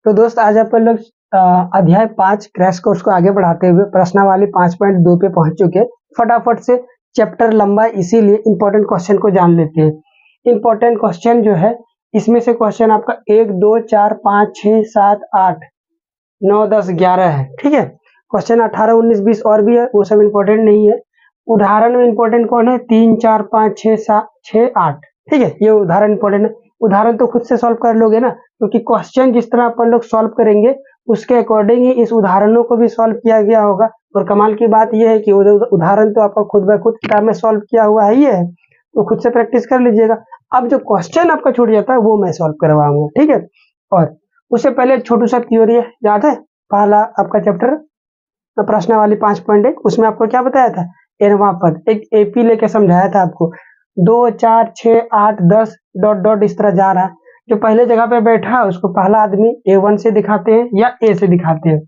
तो दोस्त आज अपन लोग अध्याय 5 क्रैश कोर्स को आगे बढ़ाते हुए प्रश्नावली 5.2 पे पहुंच चुके हैं। फटाफट से चैप्टर लंबा इसीलिए इंपॉर्टेंट क्वेश्चन को जान लेते हैं। इंपॉर्टेंट क्वेश्चन जो है इसमें से क्वेश्चन आपका 1 2 4 5 6 7 8 9 10 11 है। ठीक है, क्वेश्चन 18 19 20 और भी है, वो सब इंपॉर्टेंट नहीं है। उदाहरण में इंपॉर्टेंट कौन है? 3 4 5 6 7 6 8। ठीक है, ये उदाहरण इंपॉर्टेंट है। उदाहरण तो खुद से सॉल्व कर लोगे ना, क्योंकि क्वेश्चन जिस तरह अपन लोग सॉल्व करेंगे उसके अकॉर्डिंग ही इस उदाहरणों को भी सॉल्व किया गया होगा। और कमाल की बात यह है कि उदाहरण तो आपका खुद ब खुद किताब में सॉल्व किया हुआ है, ये है तो खुद से प्रैक्टिस कर लीजिएगा। अब जो क्वेश्चन आपका छूट जाता है वो मैं सॉल्व करवाऊंगा। ठीक है, और उससे पहले एक छोटू सा थ्योरी है, याद है? पहला आपका चैप्टर प्रश्नावली 5.1 उसमें आपको क्या बताया था? एनवा पद एक एपी लेके समझाया था आपको। 2 4 6 8 10 डॉट डॉट इस तरह जा रहा है। जो पहले जगह पे बैठा है उसको पहला आदमी A1 से दिखाते हैं या A से दिखाते हैं,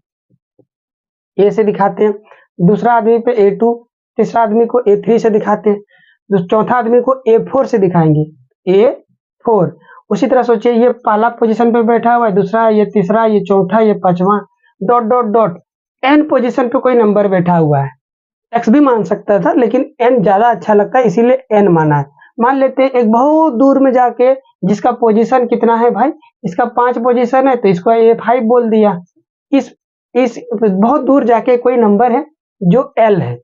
A से दिखाते हैं। दूसरा आदमी पे A2, तीसरा आदमी को A3 से दिखाते हैं, चौथा आदमी को A4 से दिखाएंगे, A4। उसी तरह सोचिए ये पहला पोजीशन पे बैठा हुआ है, दूसरा, ये तीसरा, ये चौथा, ये पांचवा, dot dot dot n position पे कोई नंबर बैठा हुआ है। x भी मान सकता था लेकिन n ज्यादा अच्छा लगता है इसीलिए n माना है। मान लेते हैं एक बहुत दूर में जाके जिसका पोजीशन कितना है भाई, इसका 5 पोजीशन है तो इसको A5 बोल दिया। इस बहुत दूर जाके कोई नंबर है जो L है,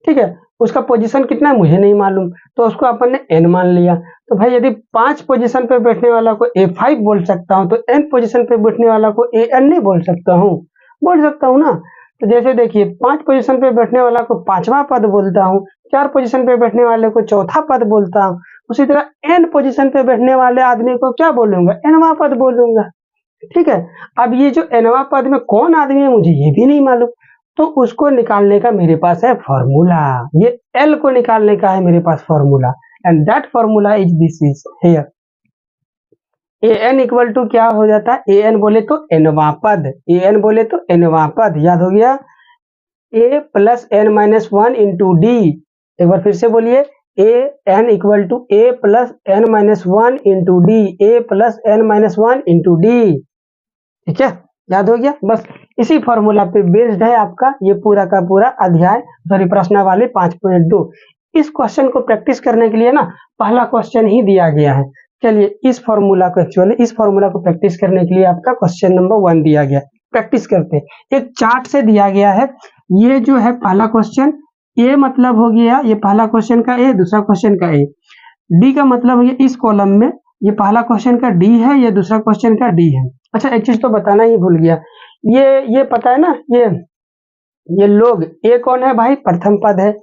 ठीक है, उसका पोजीशन कितना है मुझे नहीं मालूम, तो उसको अपन ने n मान लिया। तो भाई यदि 5 पोजीशन पे बैठने वाला को A5 बोल सकता हूँ तो n पोजीशन पे बैठने वाला को AN नहीं बोल सकता हूँ? बोल सकता हूँ ना। तो जैसे देखिए 5 पोजीशन पे बैठने वाला को पांचवा पद बोलता हूँ, 4 पोजीशन पे बैठने वाले को चौथा पद बोलता हूँ, उसी तरह n पोजीशन पे बैठने वाले आदमी को क्या बोलूंगा? nवा पद बोलूंगा। ठीक है, अब ये जो nवा पद में कौन आदमी है मुझे ये भी नहीं मालूम, तो उसको निकालने का मेरे पास है फॉर्मूला। ये L को निकालने का है मेरे पास formula, and that formula is this is here. an equal to क्या हो जाता है? an बोले तो nवा पद, an बोले तो nवा पद, याद हो गया? a plus n minus 1 into D. एक बार फिर से बोलिए, an equal to a plus n minus 1 into D, a plus n minus 1 into D. ठीक है, याद हो गया? बस इसी फॉर्मूला पे बेस्ड है आपका ये पूरा का पूरा अध्याय, सॉरी प्रश्नावली 5.2। इस क्वेश्चन को प्रैक्टिस करने के लिए ना पहला क्वेश्चन ही दिया गया है। चलिए इस फॉर्मूला को प्रैक्टिस करने के लिए आपका क्वेश्चन नंबर 1 दिया गया, प्रैक्टिस करते हैं। एक चार्ट से दिया गया है, ये जो है पहला क्वेश्चन, ए मतलब हो गया ये पहला क्वेश्चन का ए, दूसरा क्वेश्चन का ए, डी का मतलब ये इस कॉलम में ये पहला क्वेश्चन का डी है, ये दूसरा क्वेश्चन का डी है। अच्छा एक चीज तो बताना ही भूल गया, ये पता है ना, ये लोग, ए कौन है भाई? प्रथम पद है,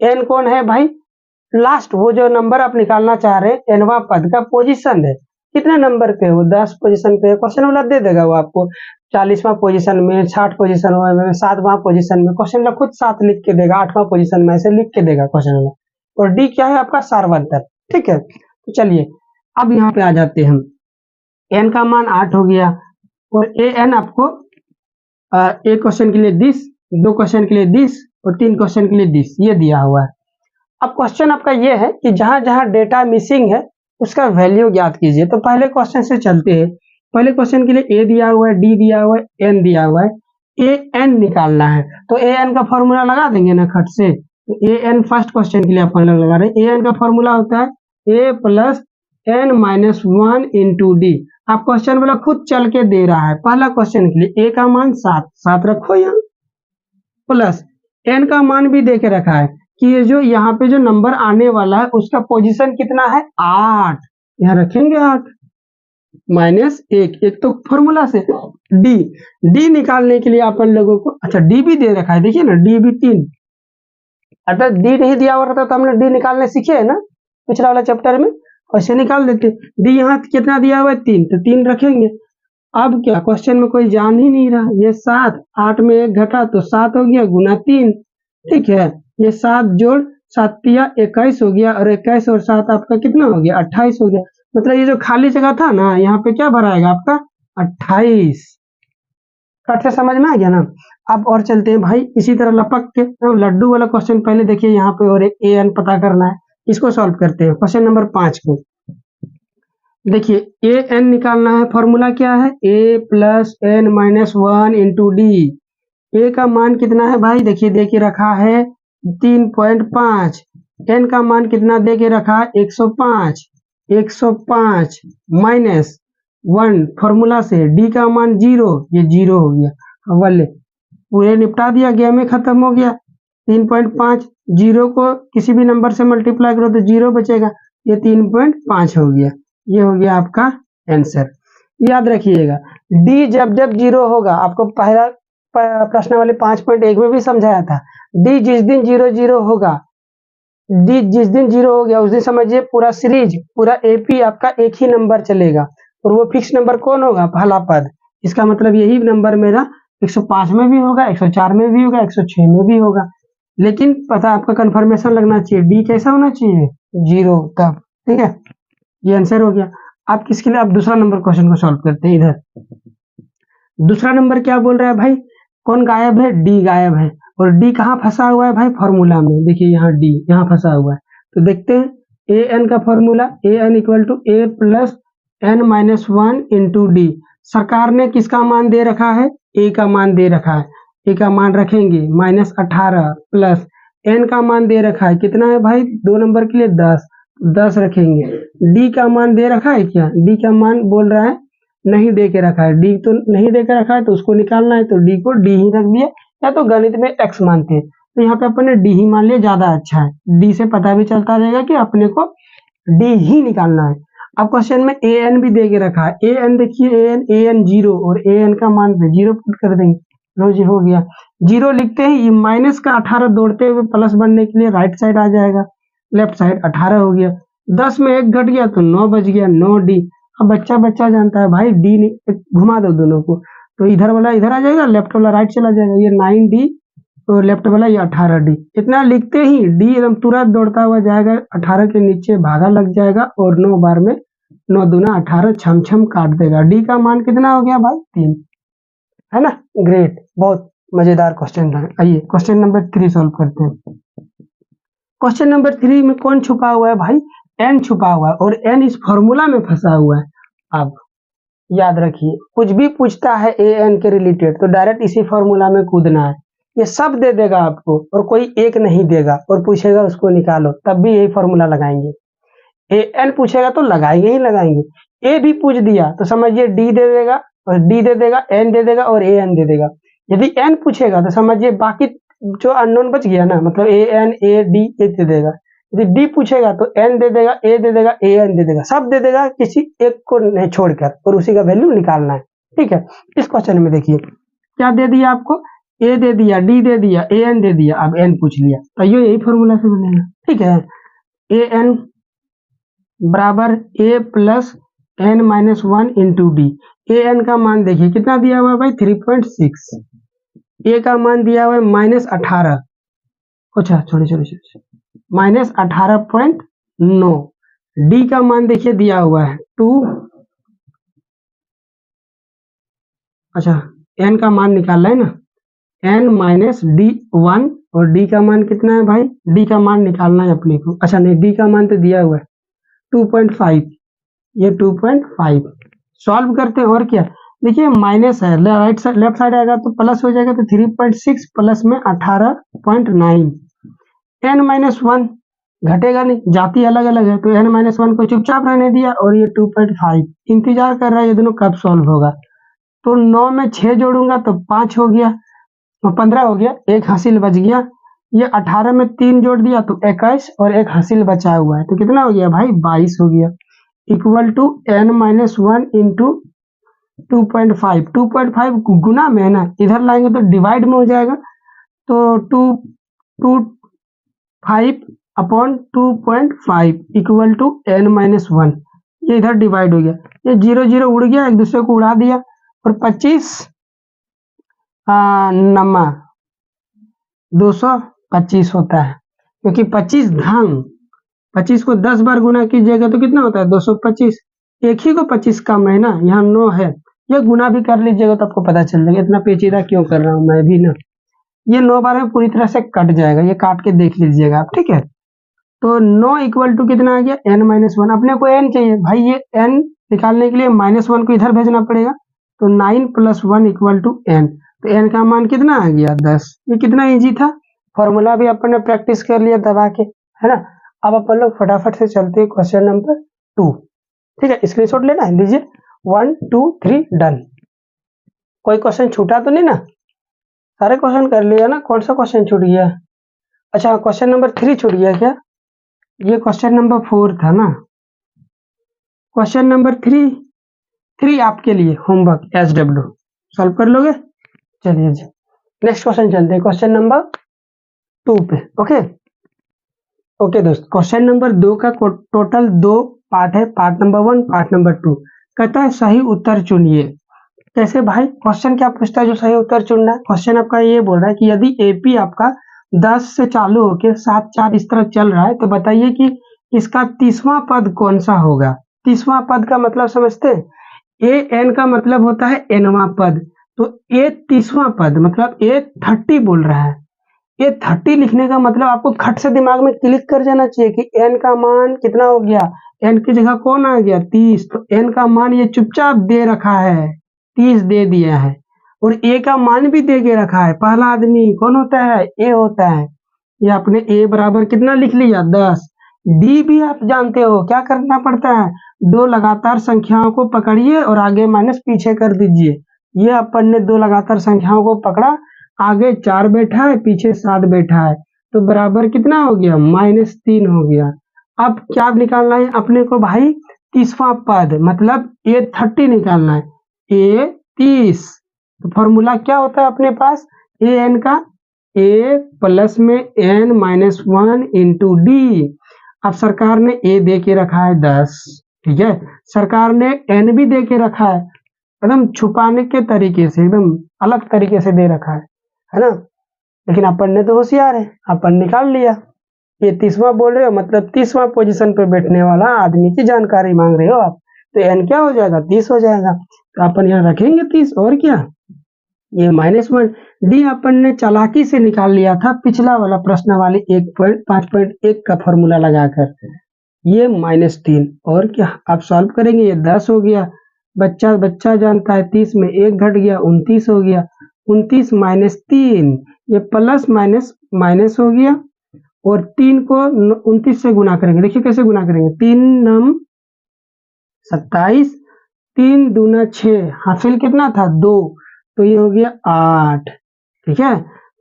एन कौन है भाई? लास्ट, वो जो नंबर आप निकालना चाह रहे हैं एनवा पद का पोजीशन है, कितने नंबर पे? वो 10 पोजीशन पे। क्वेश्चन वाला दे देगा वो आपको 40वां पोजीशन में, 60 पोजीशन में, 7वां पोजीशन में, क्वेश्चन वाला खुद 7 लिख के देगा, 8वां पोजीशन में ऐसे लिख के देगा क्वेश्चन वाला। और डी क्या है आपका? सार्वत्तर। ठीक है, तो चलिए अब यहाँ पे आ जाते हैं हम। एन का मान 8 हो गया और ए एन आपको एक क्वेश्चन के लिए 10, 2 क्वेश्चन के लिए 10 और 3 क्वेश्चन के लिए 10 ये दिया हुआ है। अब क्वेश्चन आपका ये है कि जहां जहां डेटा मिसिंग है उसका वैल्यू ज्ञात कीजिए। तो पहले क्वेश्चन से चलते हैं। पहले क्वेश्चन के लिए ए दिया हुआ है, डी दिया हुआ है, एन दिया हुआ है, ए एन निकालना है। तो ए एन का फॉर्मूला लगा देंगे ना खट से। तो ए एन फर्स्ट क्वेश्चन के लिए अपन लोग लगा रहे हैं। ए एन का फॉर्मूला होता है A plus N minus 1 into D. आप क्वेश्चन वाला खुद चल के दे रहा है। पहला क्वेश्चन के लिए ए का मान 7 रखो यहाँ, प्लस एन का मान भी दे के रखा है कि ये जो यहाँ पे जो नंबर आने वाला है उसका पोजीशन कितना है? 8, यहाँ रखेंगे 8 माइनस 1 तो फॉर्मूला से डी निकालने के लिए अपन लोगों को, अच्छा डी भी दे रखा है, देखिए ना डी भी 3। अगर डी नहीं दिया हुआ रहता तो हमने डी निकालने सीखे है ना पिछला वाला चैप्टर में, ऐसे निकाल देते। डी यहाँ कितना दिया हुआ है? 3, तो 3 रखेंगे। अब क्या क्वेश्चन में कोई जान ही नहीं रहा, ये 7, 8 में 1 घटा तो 7 हो गया गुना 3। ठीक है, ये 7 जोड़ 7 तिया 21 हो गया, और 21 और 7 आपका कितना हो गया? 28 हो गया। मतलब ये जो खाली जगह था ना यहाँ पे क्या भराएगा आपका? 28। कट से समझ में आ गया ना? अब और चलते हैं भाई इसी तरह लपक के लड्डू वाला क्वेश्चन पहले देखिए यहाँ पे, और एक ए एन पता करना है, इसको सॉल्व करते हैं। क्वेश्चन नंबर 5 को देखिए ए एन निकालना है, फॉर्मूला क्या है, A plus N minus one into D. A का मान कितना है भाई, देखिए दे के रखा है 3.5। एन का मान कितना दे के रखा है 105। 105 माइनस 1 फॉर्मूला से, डी का मान 0, ये 0 हो गया, अव्वल पूरे निपटा दिया, गेम में खत्म हो गया। 3.5 0 को किसी भी नंबर से मल्टीप्लाई करो तो 0 बचेगा, ये 3.5 हो गया। ये हो गया आपका आंसर। याद रखिएगा डी जब जब 0 होगा, आपको पहला प्रश्न वाले 5.1 में भी समझाया था, डी जिस दिन 0 होगा, डी जिस दिन 0 हो गया उस दिन समझिए पूरा सीरीज, पूरा एपी आपका एक ही नंबर चलेगा, और वो फिक्स नंबर कौन होगा, पहला पद। इसका मतलब यही नंबर मेरा 105 में भी होगा, 104 में भी होगा, 106 में भी होगा, लेकिन पता आपका कंफर्मेशन लगना चाहिए, डी कैसा होना चाहिए 0 तब, ठीक है। ये आंसर हो गया। आप किसके लिए, आप दूसरा नंबर क्वेश्चन को सॉल्व करते हैं। इधर दूसरा नंबर क्या बोल रहा है भाई, कौन गायब है, डी गायब है, और डी कहाँ फंसा हुआ है भाई, फॉर्मूला में। देखिए यहाँ डी यहाँ फंसा हुआ है, तो देखते हैं ए एन का formula, A N equal to A plus N minus one into D. सरकार ने किसका मान दे रखा है, ए का मान दे रखा है, ए का मान रखेंगे -18 प्लस एन का मान दे रखा है कितना है भाई, 2 नंबर के लिए 10 रखेंगे। डी का मान दे रखा है क्या, डी का मान बोल रहा है नहीं दे के रखा है, डी तो नहीं दे के रखा है, तो उसको निकालना है, तो डी को डी ही रख दिया, या तो गणित में एक्स मानते हैं, तो यहाँ पे अपने डी ही मान लिया, ज्यादा अच्छा है। डी से पता भी चलता रहेगा कि अपने को डी ही निकालना है। अब क्वेश्चन में ए एन भी दे के रखा है, ए एन देखिए, ए एन 0 और ए एन का मान 0 पुट कर देंगे, लो जी हो गया। 0 लिखते ही ये माइनस का 18 दौड़ते हुए प्लस बनने के लिए राइट साइड आ जाएगा, लेफ्ट साइड 18 हो गया, 10 में 1 घट गया तो 9 बच गया, 9 डी। अब बच्चा बच्चा जानता है भाई, डी घुमा दो दोनों को, तो इधर वाला इधर आ जाएगा, लेफ्ट वाला राइट चला जाएगा, ये 9 डी और लेफ्ट वाला ये 18 डी। इतना लिखते ही डी एकदम तुरंत दौड़ता हुआ जाएगा, 18 के नीचे भागा लग जाएगा, और 9 बार में 9 दूना 18 छम छम काट देगा। डी का मान कितना हो गया भाई 3, है ना। ग्रेट, बहुत मजेदार क्वेश्चन था। आइए क्वेश्चन नंबर 3 सॉल्व करते हैं। क्वेश्चन नंबर 3 में कौन छुपा हुआ है भाई, एन छुपा हुआ है, और एन इस फॉर्मूला में फंसा हुआ है। अब याद रखिए कुछ भी पूछता है ए एन के रिलेटेड तो डायरेक्ट इसी फॉर्मूला में कूदना है, ये सब दे देगा आपको और कोई एक नहीं देगा, और पूछेगा उसको निकालो तब भी यही फॉर्मूला लगाएंगे। ए एन पूछेगा तो लगाएंगे ही लगाएंगे, ए भी पूछ दिया तो समझिए डी दे देगा, और डी दे देगा, एन दे देगा, और ए एन दे देगा। यदि एन पूछेगा तो समझिए बाकी जो अननोन बच गया ना, मतलब ए एन ए डी ए दे देगा। यदि डी पूछेगा तो एन दे देगा, ए दे देगा, ए एन दे देगा, सब दे देगा, किसी एक को नहीं छोड़कर, और उसी का वैल्यू निकालना है, ठीक है। इस क्वेश्चन में देखिए क्या दे दिया आपको, ए दे दिया, डी दे दिया, ए एन दे दिया, अब एन पूछ लिया, तो ये यही फॉर्मूला से बनेगा, ठीक है। ए एन बराबर A plus N minus one into D. A N का मान देखिए कितना दिया हुआ है भाई 3.6, ए का मान दिया हुआ है -18, अच्छा छोड़िए -18.9, डी का मान देखिए दिया हुआ है 2, अच्छा एन का मान निकालना है ना, एन माइनस डी 1, और डी का मान कितना है भाई, डी का मान निकालना है अपने को, अच्छा नहीं डी का मान तो दिया हुआ है 2.5, ये 2.5 सॉल्व करते हैं, और क्या देखिए माइनस है, राइट साइड लेफ्ट साइड आएगा तो प्लस हो जाएगा, तो 3.6 प्लस में 18.9, एन माइनस वन घटेगा नहीं, जाति अलग अलग है, तो एन माइनस वन को चुपचाप रहने दिया, और ये 2.5 इंतजार कर रहा है ये दोनों कब सॉल्व होगा। तो 9 में 6 जोड़ूंगा तो 5 हो गया, तो 15 हो गया, एक हासिल बच गया। ये 18 में 3 जोड़ दिया तो 21, और एक हासिल बचा हुआ है, तो कितना हो गया भाई 22 हो गया, equal to N minus one into 2.5। 2.5 गुना में है ना, इधर लाएंगे तो डिवाइड में हो जाएगा, तो 2.5 upon 2.5 equal to N minus one, ये इधर डिवाइड हो गया, ये 0 0 उड़ गया, एक दूसरे को उड़ा दिया, और 25 नमा 225 होता है, क्योंकि 25 घन 25 को 10 बार गुना कीजिएगा तो कितना होता है 225, एक ही को 25 कम है ना, यहाँ 9 है, ये गुना भी कर लीजिएगा तो आपको पता चल जाएगा, इतना पेचीदा क्यों कर रहा हूँ मैं भी ना, ये 9 बार में पूरी तरह से कट जाएगा, ये काट के देख लीजिएगा आप, ठीक है। तो 9 इक्वल टू कितना आ गया n माइनस वन, अपने को n चाहिए भाई, ये n निकालने के लिए -1 को इधर भेजना पड़ेगा, तो 9 + 1 = n। तो n का मान कितना आ गया 10। ये कितना इजी था, फॉर्मूला भी अपन ने प्रैक्टिस कर लिया दबा के, है ना। अब अपन लोग फटाफट से चलते हैं क्वेश्चन नंबर 2। ठीक है, स्क्रीनशॉट लेना है, लीजिए 1 2 3 डन। कोई क्वेश्चन छूटा तो नहीं ना, सारे क्वेश्चन कर लिया ना, कौन सा क्वेश्चन छूट गया? अच्छा, क्वेश्चन नंबर 3 छूट गया क्या? ये क्वेश्चन नंबर 4 था ना। क्वेश्चन नंबर 3 आपके लिए होमवर्क SW सॉल्व कर लोगे। चलिए जी, नेक्स्ट क्वेश्चन चलते हैं, क्वेश्चन नंबर 2 पे। ओके दोस्त, क्वेश्चन नंबर 2 का टोटल 2 पार्ट है, पार्ट नंबर 1, पार्ट नंबर 2। कहता है सही उत्तर चुनिए। कैसे भाई, क्वेश्चन क्या पूछता है जो सही उत्तर चुनना है? क्वेश्चन आपका ये बोल रहा है कि यदि एपी आपका 10 से चालू होकर 7 4 इस तरह चल रहा है, तो बताइए कि इसका 30वां पद कौन सा होगा। 30वां पद का मतलब समझते हैं, ए एन का मतलब होता है एनवां पद, तो ए 30वां पद मतलब ए 30 बोल रहा है। ये 30 लिखने का मतलब आपको खट से दिमाग में क्लिक कर जाना चाहिए कि n का मान कितना हो गया, n की जगह कौन आ गया 30, तो n का मान ये चुपचाप दे रखा है, 30 दे दिया है। और a का मान भी दे के रखा है, पहला आदमी कौन होता है, a होता है। ये आपने a बराबर कितना लिख लिया 10। d भी आप जानते हो क्या करना पड़ता है, दो लगातार संख्याओं को पकड़िए और आगे माइनस पीछे कर दीजिए। ये अपन ने दो लगातार संख्याओं को पकड़ा, आगे 4 बैठा है पीछे 7 बैठा है, तो बराबर कितना हो गया -3 हो गया। अब क्या निकालना है अपने को भाई, 30वां पद मतलब ए 30 निकालना है, ए 30। तो फॉर्मूला क्या होता है अपने पास, ए एन का ए प्लस में n - 1 इंटू डी। अब सरकार ने ए दे के रखा है 10, ठीक है, सरकार ने n भी दे के रखा है, एकदम छुपाने के तरीके से, एकदम अलग तरीके से दे रखा है ना। लेकिन अपन ने तो होशियार है, अपन निकाल लिया। ये 30वां बोल रहे हो मतलब 30वां पोजीशन पे बैठने वाला आदमी की जानकारी मांग रहे हो आप, तो n क्या हो जाएगा 30 हो जाएगा, तो अपन यहाँ रखेंगे 30 और क्या। ये -1 डी अपन ने चालाकी से निकाल लिया था पिछला वाला प्रश्न वाली 5.1 का फॉर्मूला लगाकर, ये -3 और क्या। आप सॉल्व करेंगे, ये 10 हो गया, बच्चा जानता है 30 में 1 घट गया 29 हो गया, 29 - 3, ये प्लस माइनस माइनस हो गया, और 3 को 29 से गुना करेंगे, देखिए कैसे गुना करेंगे, 3 9 27, 3 दूना 6, हासिल कितना था 2, तो ये हो गया 8, ठीक है।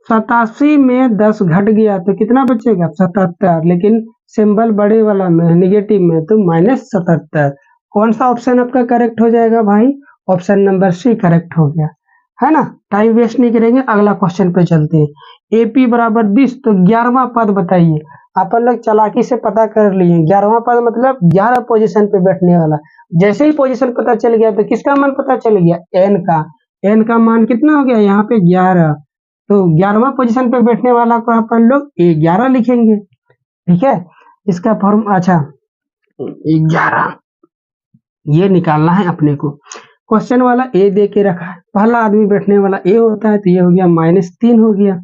87 में 10 घट गया तो कितना बचेगा 77, लेकिन सिंबल बड़े वाला में निगेटिव में, तो -77। कौन सा ऑप्शन आपका करेक्ट हो जाएगा भाई, ऑप्शन नंबर सी करेक्ट हो गया, है ना। टाइम वेस्ट नहीं करेंगे, अगला क्वेश्चन पे चलते हैं। एपी बराबर 20, तो 11वां पद बताइए। अपन लोग चालाकी से पता कर लिए, 11वां पद मतलब 11 पोजीशन पे बैठने वाला। जैसे ही पोजीशन पता चल गया तो किसका मान पता चल गया, एन का मान कितना हो गया यहाँ पे 11, तो 11वां पोजीशन पे बैठने वाला को अपन लोग 11 लिखेंगे, ठीक है। इसका फॉर्म अच्छा 11 ये निकालना है अपने को। क्वेश्चन वाला ए दे के रखा है, पहला आदमी बैठने वाला ए होता है, तो ये हो गया -3 हो गया।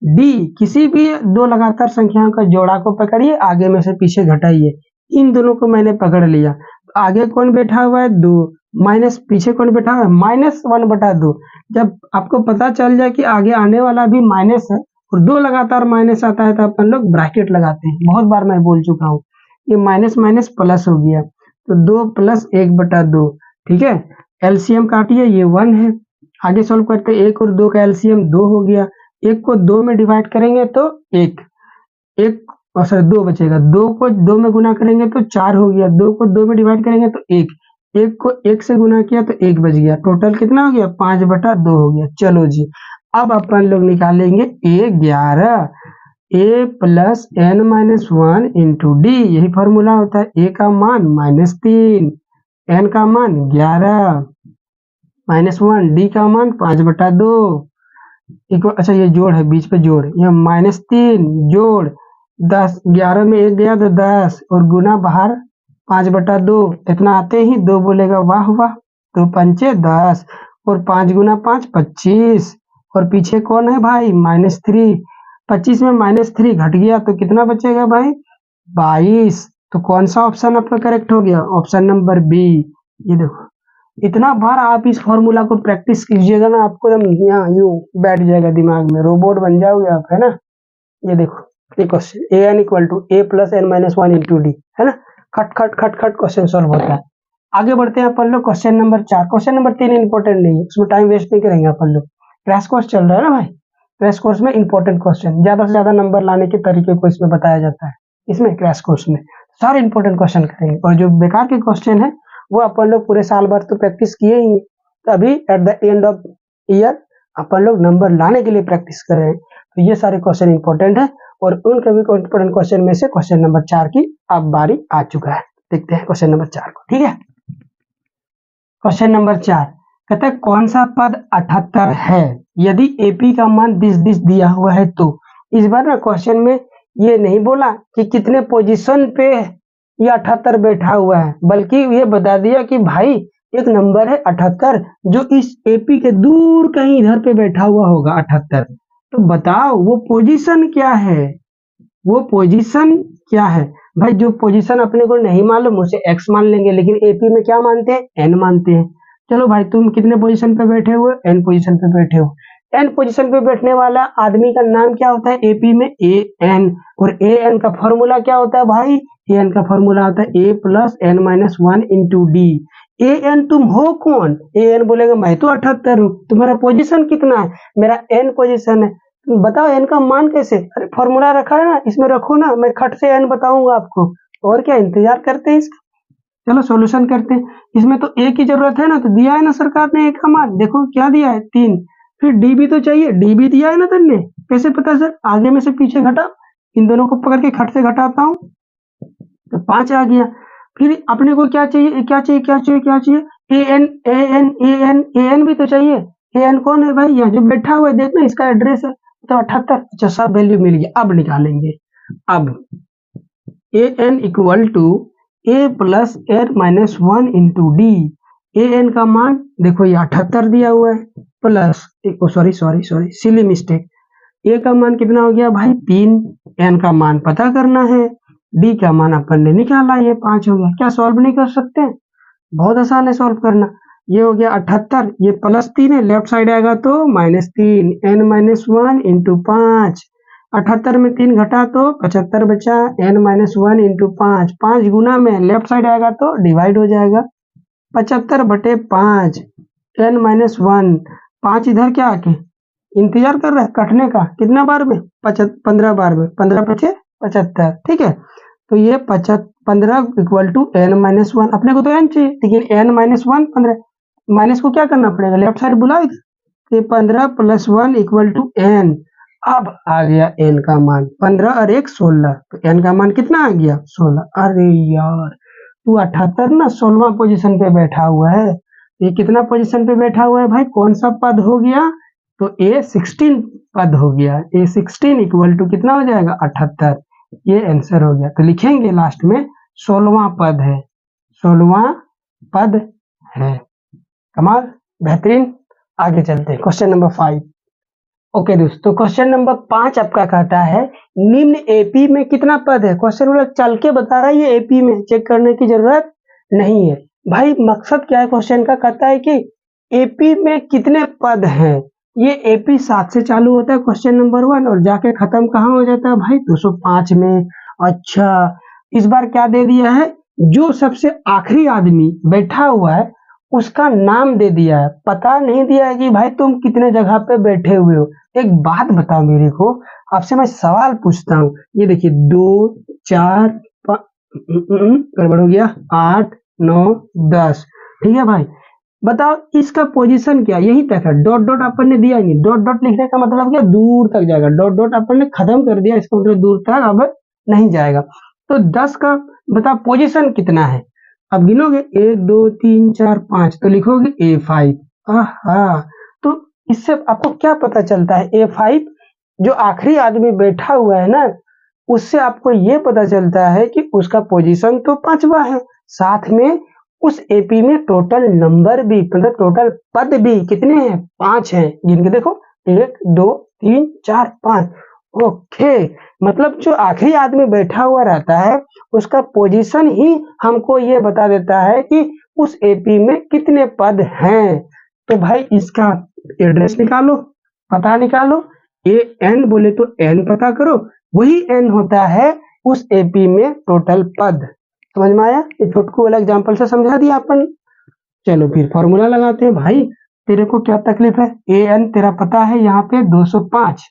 डी किसी भी दो लगातार संख्याओं का जोड़ा को पकड़िए, आगे में से पीछे घटाइए, इन दोनों को मैंने पकड़ लिया, तो आगे कौन बैठा हुआ है 2, माइनस पीछे कौन बैठा हुआ है -1/2। जब आपको पता चल जाए कि आगे आने वाला भी माइनस है और दो लगातार माइनस आता है, तो अपन लोग ब्रैकेट लगाते हैं, बहुत बार मैं बोल चुका हूँ। ये माइनस माइनस प्लस हो गया, तो 2 + 1/2, ठीक है। एलसीएम काटिए, ये 1 है, आगे सॉल्व करते हैं, 1 और 2 का एलसीएम 2 हो गया, 1 को 2 में डिवाइड करेंगे तो 1 और सॉरी 2 बचेगा, 2 को 2 में गुना करेंगे तो 4 हो गया, 2 को 2 में डिवाइड करेंगे तो 1 को 1 से गुना किया तो 1 बच गया, टोटल कितना हो गया 5/2 हो गया। चलो जी, अब अपन लोग निकालेंगे A11, a plus n - 1 into D, यही फॉर्मूला होता है। a का मान -3, n का मान 11, -1, d का मान 5/2। अच्छा ये जोड़ है, बीच पे जोड़, ये -3 जोड़ 10, 11 में 1 गया तो 10, और गुना बाहर 5/2, इतना आते ही 2 बोलेगा वाह वाह, तो 5 10, और 5 गुना 5 25, और पीछे कौन है भाई -3, 25 में -3 घट गया तो कितना बचेगा भाई 22। तो कौन सा ऑप्शन आपका करेक्ट हो गया, ऑप्शन नंबर बी ये देखो, इतना बार आप इस फॉर्मूला को प्रैक्टिस कीजिएगा ना, आपको एकदम यहाँ यूं बैठ जाएगा दिमाग में, रोबोट बन जाओगे आप, है ना। ये देखो, ये question an equal to a plus N minus one into D, है ना। खट खट खट खट क्वेश्चन सॉल्व होता है। आगे बढ़ते हैं अपन लोग question number 4। Question number 3 important नहीं है, उसमें टाइम वेस्ट नहीं करेंगे अपन लोग। क्रैश कोर्स चल रहा है ना भाई, क्रैश कोर्स में इंपॉर्टेंट क्वेश्चन, ज्यादा से ज्यादा नंबर लाने के तरीके को इसमें बताया जाता है, इसमें क्रैश कोर्स में सारे इंपॉर्टेंट क्वेश्चन करेंगे। और जो बेकार के क्वेश्चन है वो अपन लोग पूरे साल भर तो प्रैक्टिस किए ही, तो अभी at the end of year अपन लोग नंबर लाने के लिए प्रैक्टिस कर रहे हैं। तो ये सारे क्वेश्चन इंपॉर्टेंट है, और उन कभी इंपॉर्टेंट क्वेश्चन में से क्वेश्चन नंबर 4 की अब बारी आ चुका है। देखते हैं क्वेश्चन नंबर 4 को, ठीक है। क्वेश्चन नंबर 4 कहता है कौन सा पद 78 है यदि एपी का मान दिस दिया हुआ है तो। इस बार ना क्वेश्चन में ये नहीं बोला कि कितने पोजीशन पे ये 78 बैठा हुआ है, बल्कि ये बता दिया कि भाई एक नंबर है 78 जो इस एपी के दूर कहीं इधर पे बैठा हुआ होगा 78। तो बताओ वो पोजीशन क्या है, वो पोजीशन क्या है। भाई जो पोजीशन अपने को नहीं मालूम उसे एक्स मान लेंगे, लेकिन एपी में क्या मानते हैं, एन मानते हैं। चलो भाई तुम कितने पोजीशन पे बैठे हुए, एन पोजीशन पे बैठे हो। एन पोजीशन पे बैठने वाला आदमी का नाम क्या होता है एपी में, ए एन। और ए एन का फॉर्मूला क्या होता है भाई, ए एन का फॉर्मूला होता है A plus N minus one into D. A N तुम हो कौन, ए एन बोलेगा मैं तो 78 हूँ। तुम्हारा पोजीशन कितना है, मेरा एन पोजीशन है। बताओ एन का मान कैसे, अरे फॉर्मूला रखा है ना, इसमें रखो ना, मैं खट से एन बताऊंगा आपको। और क्या इंतजार करते हैं इसका, चलो सॉल्यूशन करते हैं। इसमें तो ए की जरूरत है ना, तो दिया है ना सरकार ने ए का मान, देखो क्या दिया है 3। फिर डी भी तो चाहिए, डी भी दिया है ना तुमने, कैसे पता सर, आगे में से पीछे घटा, इन दोनों को पकड़ के खट से घटाता हूँ तो 5 आ गया। फिर अपने को क्या चाहिए, क्या चाहिए, क्या चाहिए, क्या चाहिए, A N A N A N A N भी तो चाहिए। ए एन कौन है भाई, यहाँ जो बैठा हुआ है देखना, इसका एड्रेस है तो 78। अच्छा सब वैल्यू मिल गया, अब निकालेंगे। अब A N equal to A plus N minus one into D. A N का मान देखो ये 78 दिया हुआ है, plus sorry sorry sorry silly mistake, A का मान कितना हो गया भाई 3, एन का मान पता करना है, डी का मान अपन ने निकाला, ये 5 हो गया। क्या सॉल्व नहीं कर सकते, बहुत आसान है सॉल्व करना। ये हो गया 78, ये प्लस 3 है, लेफ्ट साइड आएगा तो -3, एन माइनस वन इंटू 5। 78 में 3 घटा तो 75 बचा, एन माइनस वन इंटू 5। 5 गुना में लेफ्ट साइड आएगा तो डिवाइड हो जाएगा, 75/5 एन माइनस वन। 5 इधर क्या आके इंतजार कर रहा है कटने का, कितना बार में 15 बार में, 15 बचे 75, ठीक है। तो ये 15 equal to N minus one, अपने को तो एन चाहिए, लेकिन एन माइनस वन 15, माइनस को क्या करना पड़ेगा, लेफ्ट साइड बुलाएगा, तो 15 प्लस 1 इक्वल टू एन। अब आ गया एन का मान 15 और 1 16, तो एन का मान कितना आ गया 16। अरे यार तू 78 ना 16वां पोजीशन पे बैठा हुआ है, ये कितना पोजीशन पे बैठा हुआ है भाई, कौन सा पद हो गया, तो A16 पद हो गया। A16 इक्वल टू कितना हो जाएगा 78, ये आंसर हो गया। तो लिखेंगे लास्ट में 16वां पद है, 16वां पद है। कमाल, बेहतरीन। आगे चलते हैं क्वेश्चन नंबर 5। ओके दोस्तों, क्वेश्चन नंबर 5 आपका कहता है निम्न एपी में कितना पद है। क्वेश्चन वाला चल के बता रहा है, ये एपी में चेक करने की जरूरत नहीं है भाई। मकसद क्या है क्वेश्चन का, कहता है कि एपी में कितने पद हैं। ये एपी 7 से चालू होता है क्वेश्चन नंबर 1, और जाके खत्म कहाँ हो जाता है भाई 205 में। अच्छा इस बार क्या दे दिया है, जो सबसे आखिरी आदमी बैठा हुआ है उसका नाम दे दिया है, पता नहीं दिया है कि भाई तुम कितने जगह पे बैठे हुए हो। एक बात बताओ मेरे को, आपसे मैं सवाल पूछता हूँ, ये देखिए 2 4 गड़बड़ हो गया 8 9 10, ठीक है भाई। बताओ इसका पोजीशन क्या, यही तक है, डॉट डॉट अपन ने दिया नहीं, डॉट डॉट लिखने का मतलब क्या, दूर तक जाएगा, डॉट डॉट अपन ने खत्म कर दिया, इसका मतलब दूर तक अब नहीं जाएगा। तो 10 का बताओ पोजीशन कितना है, अब गिनोगे 1 2 3 4 5, तो लिखोगे A5। तो इससे आपको क्या पता चलता है, A5 जो आखिरी आदमी बैठा हुआ है ना, उससे आपको ये पता चलता है कि उसका पोजीशन तो 5वां है, साथ में उस एपी में टोटल नंबर भी, मतलब टोटल पद भी कितने हैं 5 हैं, गिन के देखो 1 2 3 4 5। ओके, मतलब जो आखिरी आदमी बैठा हुआ रहता है उसका पोजीशन ही हमको ये बता देता है कि उस एपी में कितने पद हैं। तो भाई इसका एड्रेस निकालो, पता निकालो, ए एन बोले तो एन पता करो, वही एन होता है उस एपी में टोटल पद। समझ में आया? ये छोटकू वाला एग्जांपल से समझा दिया अपन। चलो फिर फॉर्मूला लगाते हैं। भाई तेरे को क्या तकलीफ है, ए एन तेरा पता है यहाँ पे 205।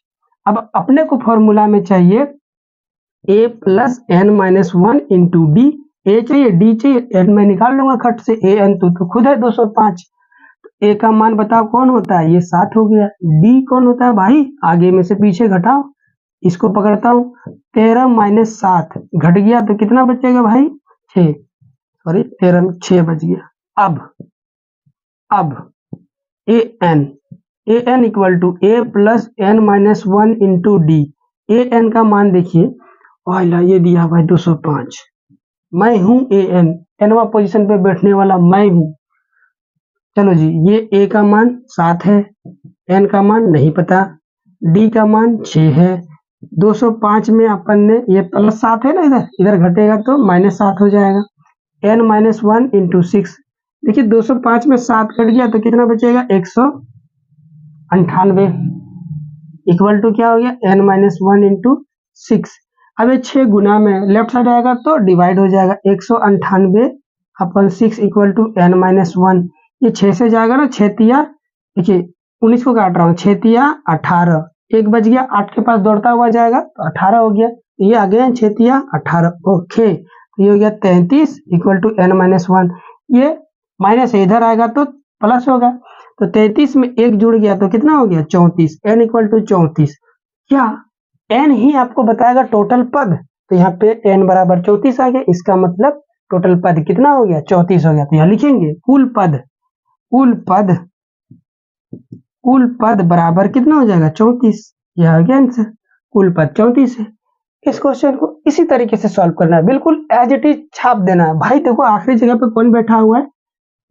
अब अपने को फॉर्मूला में चाहिए A plus N minus one into D. A चाहिए, डी चाहिए, एन मैं निकाल लूंगा खट से, ए एन तो खुद है 205। ए का मान बताओ कौन होता है, ये 7 हो गया। डी कौन होता है भाई, आगे में से पीछे घटाओ, इसको पकड़ता हूँ, 13 माइनस 7 घट गया तो कितना बचेगा भाई, 6, सॉरी 13 में 6 बच गया। अब A N equal to A plus N minus one into D. A N का मान देखिए, ये दिया भाई 205। मैं हूं ए एन, एनवा पोजीशन पे बैठने वाला मैं हूं। चलो जी, ये ए का मान 7 है, एन का मान नहीं पता, डी का मान 6 है। 205 में अपन ने ये प्लस 7 है ना, इधर घटेगा तो माइनस 7 हो जाएगा। एन माइनस वन इंटू 6, देखिए 205 में 7 कट गया तो कितना बचेगा, 198 इक्वल टू क्या हो गया, एन माइनस वन इंटू 6। अब ये 6 गुना में लेफ्ट साइड आएगा तो डिवाइड हो जाएगा, 198 upon 6 equal to N minus one. ये 6 से जाएगा ना, 6 तिया, देखिए 19 को काट रहा हूँ, 6 तिया 18, 1 बच गया, 8 के पास दौड़ता हुआ जाएगा तो 18 हो गया। ये आ गया 6 तिया 18, ओके। तो ये हो गया 33 equal to N minus one. ये माइनस इधर आएगा तो प्लस होगा, तो 33 में 1 जुड़ गया तो कितना हो गया, 34। N equal to 34। क्या एन ही आपको बताएगा टोटल पद, तो यहाँ पे एन बराबर 34 आ गया, इसका मतलब टोटल पद कितना हो गया, 34 हो गया। तो यहाँ लिखेंगे कुल पद बराबर कितना हो जाएगा, 34। यह आ गया आंसर, कुल पद 34 है। इस क्वेश्चन को इसी तरीके से सॉल्व करना है, बिल्कुल एज इट इज छाप देना है। भाई देखो आखिरी जगह पे कौन बैठा हुआ है,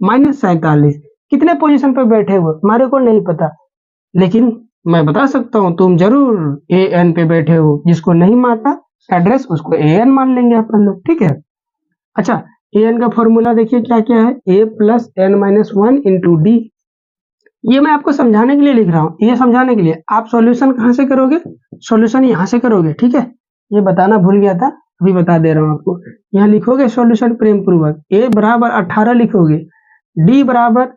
-47। कितने पोजीशन पे बैठे हुए हमारे को नहीं पता, लेकिन मैं बता सकता हूँ तुम जरूर ए एन पे बैठे हो। जिसको नहीं मानता एड्रेस, उसको ए एन मान लेंगे अपन लोग, ठीक है। अच्छा, ए एन का फॉर्मूला देखिए क्या क्या है, A plus N minus one into D. ये मैं आपको समझाने के लिए लिख रहा हूँ, ये समझाने के लिए। आप सॉल्यूशन कहाँ से करोगे, सॉल्यूशन यहाँ से करोगे, ठीक है। ये बताना भूल गया था, अभी बता दे रहा हूँ आपको। यहाँ लिखोगे सॉल्यूशन प्रेम पूर्वक, ए बराबर 18 लिखोगे, डी बराबर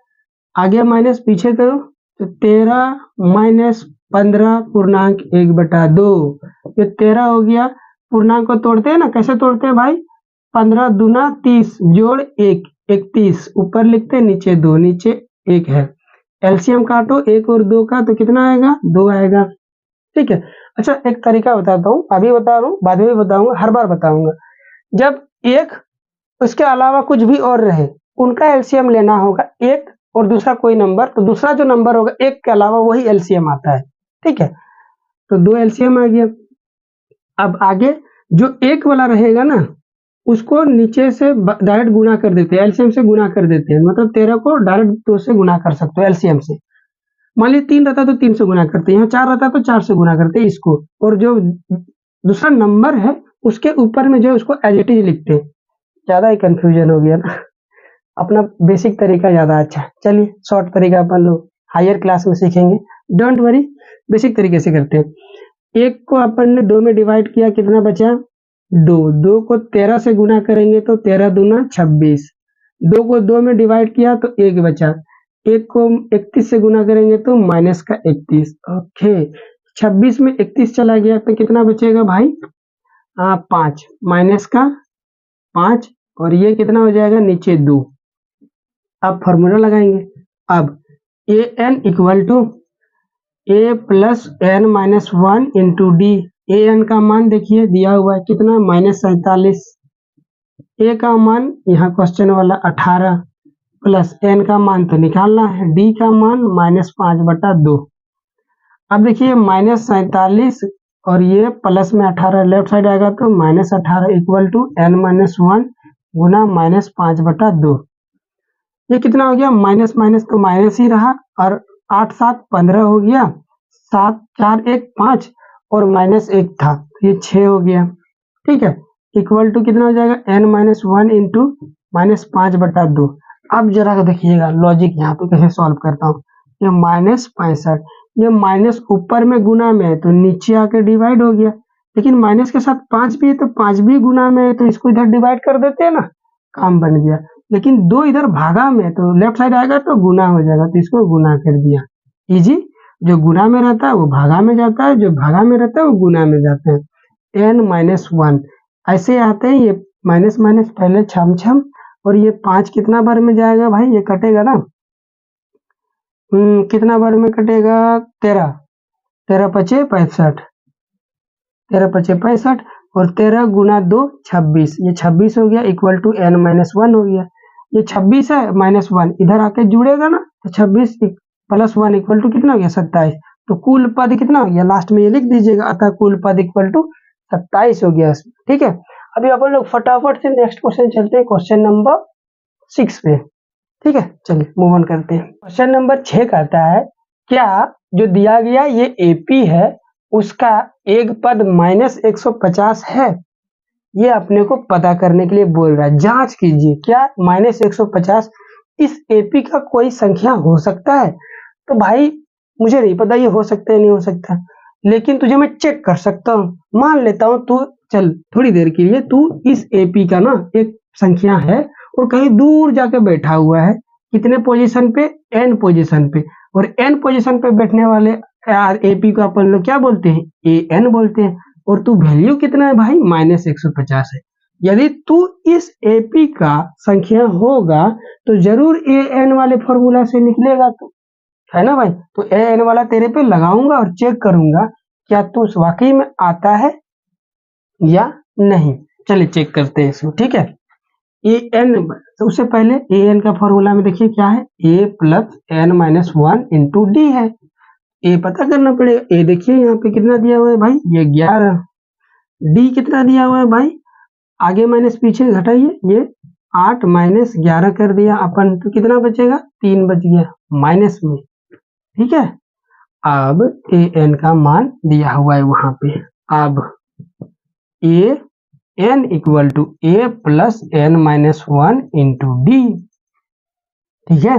आगे माइनस पीछे करो तो 13 माइनस 15 पूर्णांक 1/2। ये 13 हो गया, पूर्णांक को तोड़ते हैं ना, कैसे तोड़ते हैं भाई, 15 दूना 30 जोड़ 1 31, ऊपर लिखते नीचे 2, नीचे 1 है। एलसीएम काटो 1 और 2 का तो कितना आएगा, 2 आएगा, ठीक है। अच्छा एक तरीका बताता हूँ, अभी बता रहा हूँ, बाद में भी बताऊंगा, हर बार बताऊंगा। जब एक उसके अलावा कुछ भी और रहे, उनका एलसीएम लेना होगा, एक और दूसरा कोई नंबर, तो दूसरा जो नंबर होगा एक के अलावा वही एलसीएम आता है, ठीक है। तो 2 एलसीएम आ गया। अब आगे जो एक वाला रहेगा ना, उसको नीचे से डायरेक्ट गुना कर देते हैं, एलसीएम से गुना कर देते हैं, मतलब 13 को डायरेक्ट 2 से गुना कर सकते हो एलसीएम से। मान लीजिए 3 रहता तो 3 से गुना करते हैं, यहाँ 4 रहता तो 4 से गुना करते हैं इसको, और जो दूसरा नंबर है उसके ऊपर में जो है उसको एज इट इज लिखते हैं। ज्यादा ही कंफ्यूजन हो गया ना, अपना बेसिक तरीका ज्यादा अच्छा है। चलिए शॉर्ट तरीका अपन लोग हायर क्लास में सीखेंगे, डोंट वरी, बेसिक तरीके से करते हैं। एक को अपन ने 2 में डिवाइड किया, कितना बचा, 2। 2 को 13 से गुना करेंगे तो 13 दूना 26। 2 को 2 में डिवाइड किया तो 1 बचा। 1 को 31 से गुना करेंगे तो माइनस का 31, ओके। 26 में 31 चला गया तो कितना बचेगा भाई, 5, माइनस का 5, और ये कितना हो जाएगा, नीचे 2। अब फॉर्मूला लगाएंगे। अब A N equal to A plus N minus one into D. A N का मान देखिए दिया हुआ है कितना, -47। ए का मान यहाँ क्वेश्चन वाला 18 प्लस एन का मान तो निकालना है, डी का मान -5/2। अब देखिए -47 और ये प्लस में 18 लेफ्ट साइड आएगा तो -18 equal to N minus one गुना -5/2। ये कितना हो गया, माइनस माइनस तो माइनस ही रहा, और 8 7 15 हो गया, 7 4 1 5 और -1 था तो ये 6 हो गया, ठीक है। इक्वल टू कितना हो जाएगा, n-1 इंटू -5/2। अब जरा देखिएगा लॉजिक यहाँ पे कैसे सॉल्व करता हूँ। ये -65, ये माइनस ऊपर में गुना में है तो नीचे आके डिवाइड हो गया, लेकिन माइनस के साथ 5 भी है तो 5 भी गुना में है तो इसको इधर डिवाइड कर देते हैं ना, काम बन गया। लेकिन 2 इधर भागा में है तो लेफ्ट साइड आएगा तो गुना हो जाएगा, तो इसको गुना कर दिया। इजी, जो गुना में रहता है वो भागा में जाता है, जो भागा में रहता है वो गुना में जाता है। n-1 ऐसे आते हैं, ये माइनस माइनस पहले छम छम, और ये 5 कितना बार में जाएगा भाई, ये कटेगा ना, कितना बार में कटेगा, 13, 13 पचे 65, 13 पचे 65 और 13 गुना 2 26, ये 26 हो गया इक्वल टू n-1 हो गया। ये 26 है -1 इधर आके जुड़ेगा ना, तो 26 प्लस 1 इक्वल टू कितना हो गया 27, तो कुल पद कितना हो गया, लास्ट में ये लिख दीजिएगा, अतः कुल पद इक्वल टू 27 हो गया इसमें। ठीक है, अभी अपन लोग फटाफट से नेक्स्ट क्वेश्चन चलते हैं, क्वेश्चन नंबर 6 पे। ठीक है, चलिए मूव ऑन करते हैं। क्वेश्चन नंबर 6 कहता है, क्या जो दिया गया ये एपी है उसका एक पद -150 है, ये अपने को पता करने के लिए बोल रहा है। जांच कीजिए क्या -150 इस एपी का कोई संख्या हो सकता है। तो भाई मुझे नहीं पता ये हो सकता है नहीं हो सकता, लेकिन तुझे मैं चेक कर सकता हूँ। मान लेता हूँ तू चल थोड़ी देर के लिए तू इस एपी का ना एक संख्या है और कहीं दूर जाके बैठा हुआ है, कितने पोजीशन पे, एन पोजीशन पे, और एन पोजीशन पे बैठने वाले एपी को अपन लोग क्या बोलते हैं, ए एन बोलते हैं। और तू वैल्यू कितना है भाई, -150 है। यदि तू इस एपी का संख्या होगा तो जरूर ए एन वाले फॉर्मूला से निकलेगा, तो है ना भाई। तो ए एन वाला तेरे पे लगाऊंगा और चेक करूंगा क्या तू वाकई में आता है या नहीं। चलिए चेक करते हैं इसको। ठीक है, ए एन, तो उससे पहले ए एन का फॉर्मूला में देखिए क्या है, A plus n-1 into D है। ए पता करना पड़ेगा। ए देखिए यहाँ पे कितना दिया हुआ है भाई, ये 11। डी कितना दिया हुआ है भाई, आगे माइनस पीछे घटाइए, ये 8 - 11 कर दिया अपन, तो कितना बचेगा, 3 बच गया माइनस में। ठीक है, अब ए एन का मान दिया हुआ है वहां पे। अब A N equal to A plus n-1 into D. ठीक है,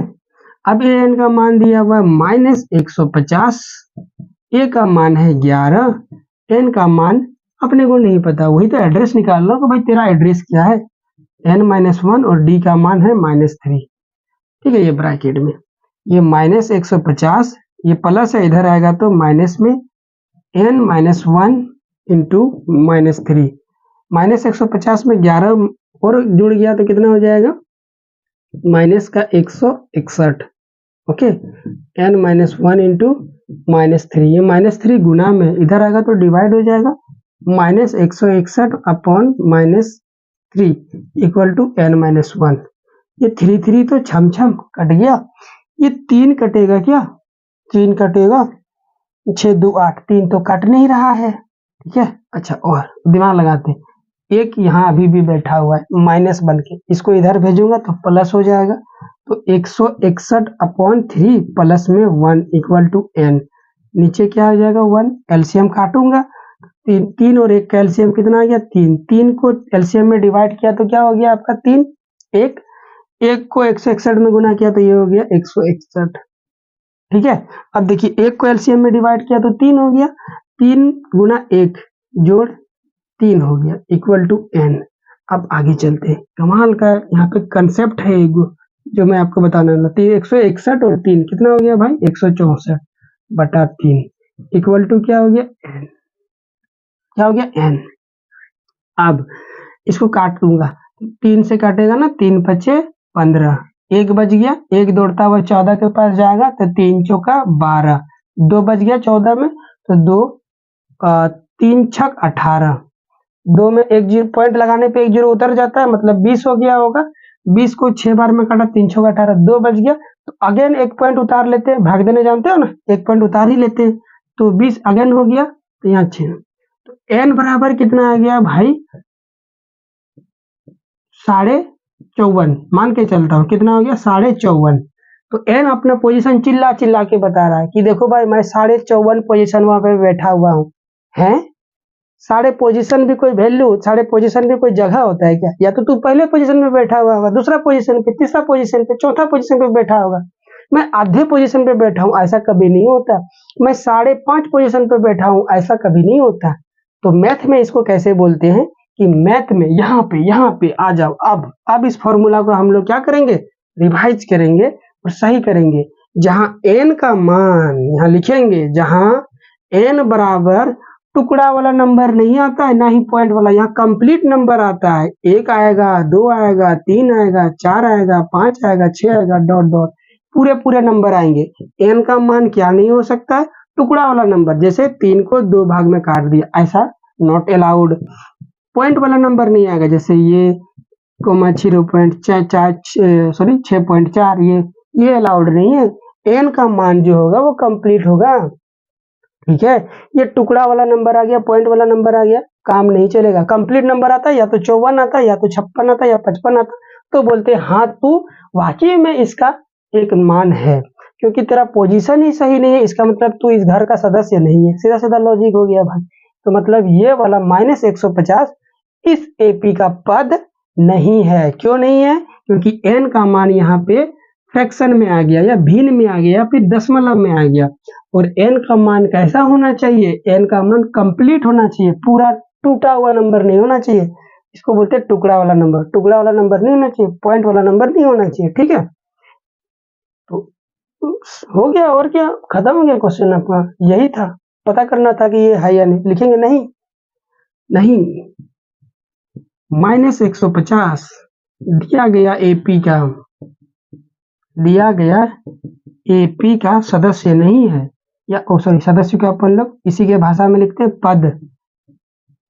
अब ए एन का मान दिया हुआ है -150, ए का मान है 11, एन का मान अपने को नहीं पता, वही तो एड्रेस निकाल लो कि भाई तेरा एड्रेस क्या है, n-1 और डी का मान है -3। ठीक है, ये ब्रैकेट में ये -150, ये प्लस है इधर आएगा तो माइनस में n-1 इंटू -3, -150 में 11 और जुड़ गया तो कितना हो जाएगा, माइनस का 161। ओके, n-1 इंटू -3, ये -3 गुना में इधर आएगा तो डिवाइड हो जाएगा, -161 अपॉन -3 इक्वल टू n-1। ये 3 तो छम छम कट गया, ये 3 कटेगा क्या, 3 कटेगा, 6 2 8, 3 तो कट नहीं रहा है। ठीक है, अच्छा और दिमाग लगाते हैं, एक यहाँ अभी भी बैठा हुआ है माइनस बन के, इसको इधर भेजूंगा तो प्लस हो जाएगा, तो 161 अपॉन 3 प्लस में 1 इक्वल टू n, नीचे क्या हो जाएगा 1, एलसीएम काटूंगा, 3 और 1 का एलसीएम कितना आ गया 3, 3 को एलसीएम में डिवाइड किया तो क्या हो गया आपका 3, 1 को 161 में गुना किया तो ये हो गया 161। ठीक है, अब देखिए 1 को एलसीएम में डिवाइड किया तो 3 हो गया, 3 गुना 1 जोड़ 3 हो गया इक्वल टू n। अब आगे चलते हैं, कमाल का यहाँ पे कंसेप्ट है एक जो मैं आपको बताने वाला। 161 और 3 कितना हो गया भाई, 164 बटा 3 इक्वल टू क्या हो गया n, क्या हो गया n। अब इसको काट दूंगा, 3 से काटेगा ना, 3 पचे 15, 1 बच गया, 1 दौड़ता हुआ 14 के पास जाएगा तो 3 चौका 12, 2 बच गया 14 में तो 2 3 छक 18, 2 में 1 जीरो पॉइंट लगाने पे 1 जीरो उतर जाता है, मतलब 20 हो गया होगा। 20 को 6 बार में काटा, 3 छक 18, 2 बच गया, तो अगेन 1 पॉइंट उतार लेते हैं, भाग देने जानते हो ना, 1 पॉइंट उतार ही लेते हैं, तो 20 अगेन हो गया, तो यहाँ 6, तो n बराबर कितना आ गया भाई 54.5 मान के चलता हूँ, कितना हो गया 54.5। तो n अपना पोजीशन चिल्ला चिल्ला के बता रहा है कि देखो भाई मैं 54.5 पोजीशन वहां पे बैठा हुआ हूँ, हैं सारे पोजीशन भी कोई वैल्यू, सारे पोजीशन भी कोई जगह होता है क्या? या तो तू पहले पोजीशन पे बैठा हुआ होगा, दूसरा पोजीशन पे, तीसरा पोजीशन पे, चौथा पोजीशन पे बैठा होगा। मैं आधे पोजीशन पे बैठा हूँ, ऐसा कभी नहीं होता। मैं 5.5 पोजीशन पे बैठा हूँ, ऐसा कभी नहीं होता। तो मैथ में इसको कैसे बोलते हैं कि मैथ में यहाँ पे आ जाओ। अब इस फॉर्मूला को हम लोग क्या करेंगे, रिवाइज करेंगे और सही करेंगे। जहां n का मान यहाँ लिखेंगे, जहां n बराबर टुकड़ा वाला नंबर नहीं आता है, ना ही पॉइंट वाला, यहाँ कंप्लीट नंबर आता है। 1 आएगा, 2 आएगा, 3 आएगा, 4 आएगा, 5 आएगा, 6 आएगा, डॉट डॉट पूरे नंबर आएंगे। n का मान क्या नहीं हो सकता है, टुकड़ा वाला नंबर। जैसे 3 को 2 भाग में काट दिया, ऐसा नॉट अलाउड। पॉइंट वाला नंबर नहीं आएगा, जैसे ये 6.4, ये अलाउड नहीं है। n का मान जो होगा वो कंप्लीट होगा, ठीक है। ये टुकड़ा वाला नंबर आ गया, पॉइंट वाला नंबर आ गया, काम नहीं चलेगा। कंप्लीट नंबर आता है या तो 54 आता है, या तो 56 आता है, या 55 आता है, तो बोलते हैं हाँ तू वाकई में इसका एक मान है, क्योंकि तेरा पोजीशन ही सही नहीं है, इसका मतलब तू इस घर का सदस्य नहीं है। सीधा सीधा लॉजिक हो गया भाई। तो मतलब ये वाला -150 इस एपी का पद नहीं है। क्यों नहीं है? क्योंकि n का मान यहाँ पे फ्रैक्शन में आ गया, या भिन्न में आ गया, या फिर दशमलव में आ गया। और n का मान कैसा होना चाहिए, n का मान कंप्लीट होना चाहिए, पूरा टूटा हुआ नंबर नहीं होना चाहिए। इसको बोलते हैं टुकड़ा वाला नंबर। टुकड़ा वाला नंबर नहीं होना चाहिए, पॉइंट वाला नंबर नहीं होना चाहिए, ठीक है। तो हो गया, और क्या, खत्म हो गया क्वेश्चन आपका। यही था, पता करना था कि ये है या नहीं। लिखेंगे नहीं -150 दिया गया एपी का सदस्य नहीं है, या सॉरी सदस्य का अपन लोग इसी के भाषा में लिखते हैं पद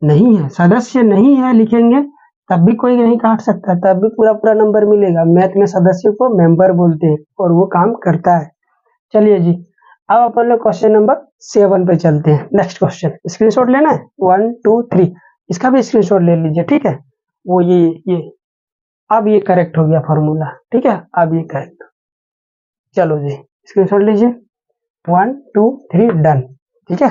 नहीं है, सदस्य नहीं है लिखेंगे, तब भी कोई नहीं काट सकता, तब भी पूरा नंबर मिलेगा। मैथ में सदस्य को मेंबर बोलते हैं और वो काम करता है। चलिए जी, अब अपन लोग क्वेश्चन नंबर 7 पे चलते हैं। नेक्स्ट क्वेश्चन स्क्रीनशॉट लेना है, 1 2 3, इसका भी स्क्रीनशॉट ले लीजिए, ठीक है। वो ये अब ये करेक्ट हो गया फॉर्मूला, ठीक है, अब ये करेक्ट। चलो जी, स्क्रीनशॉट लीजिए, 1 2 3 डन, ठीक है।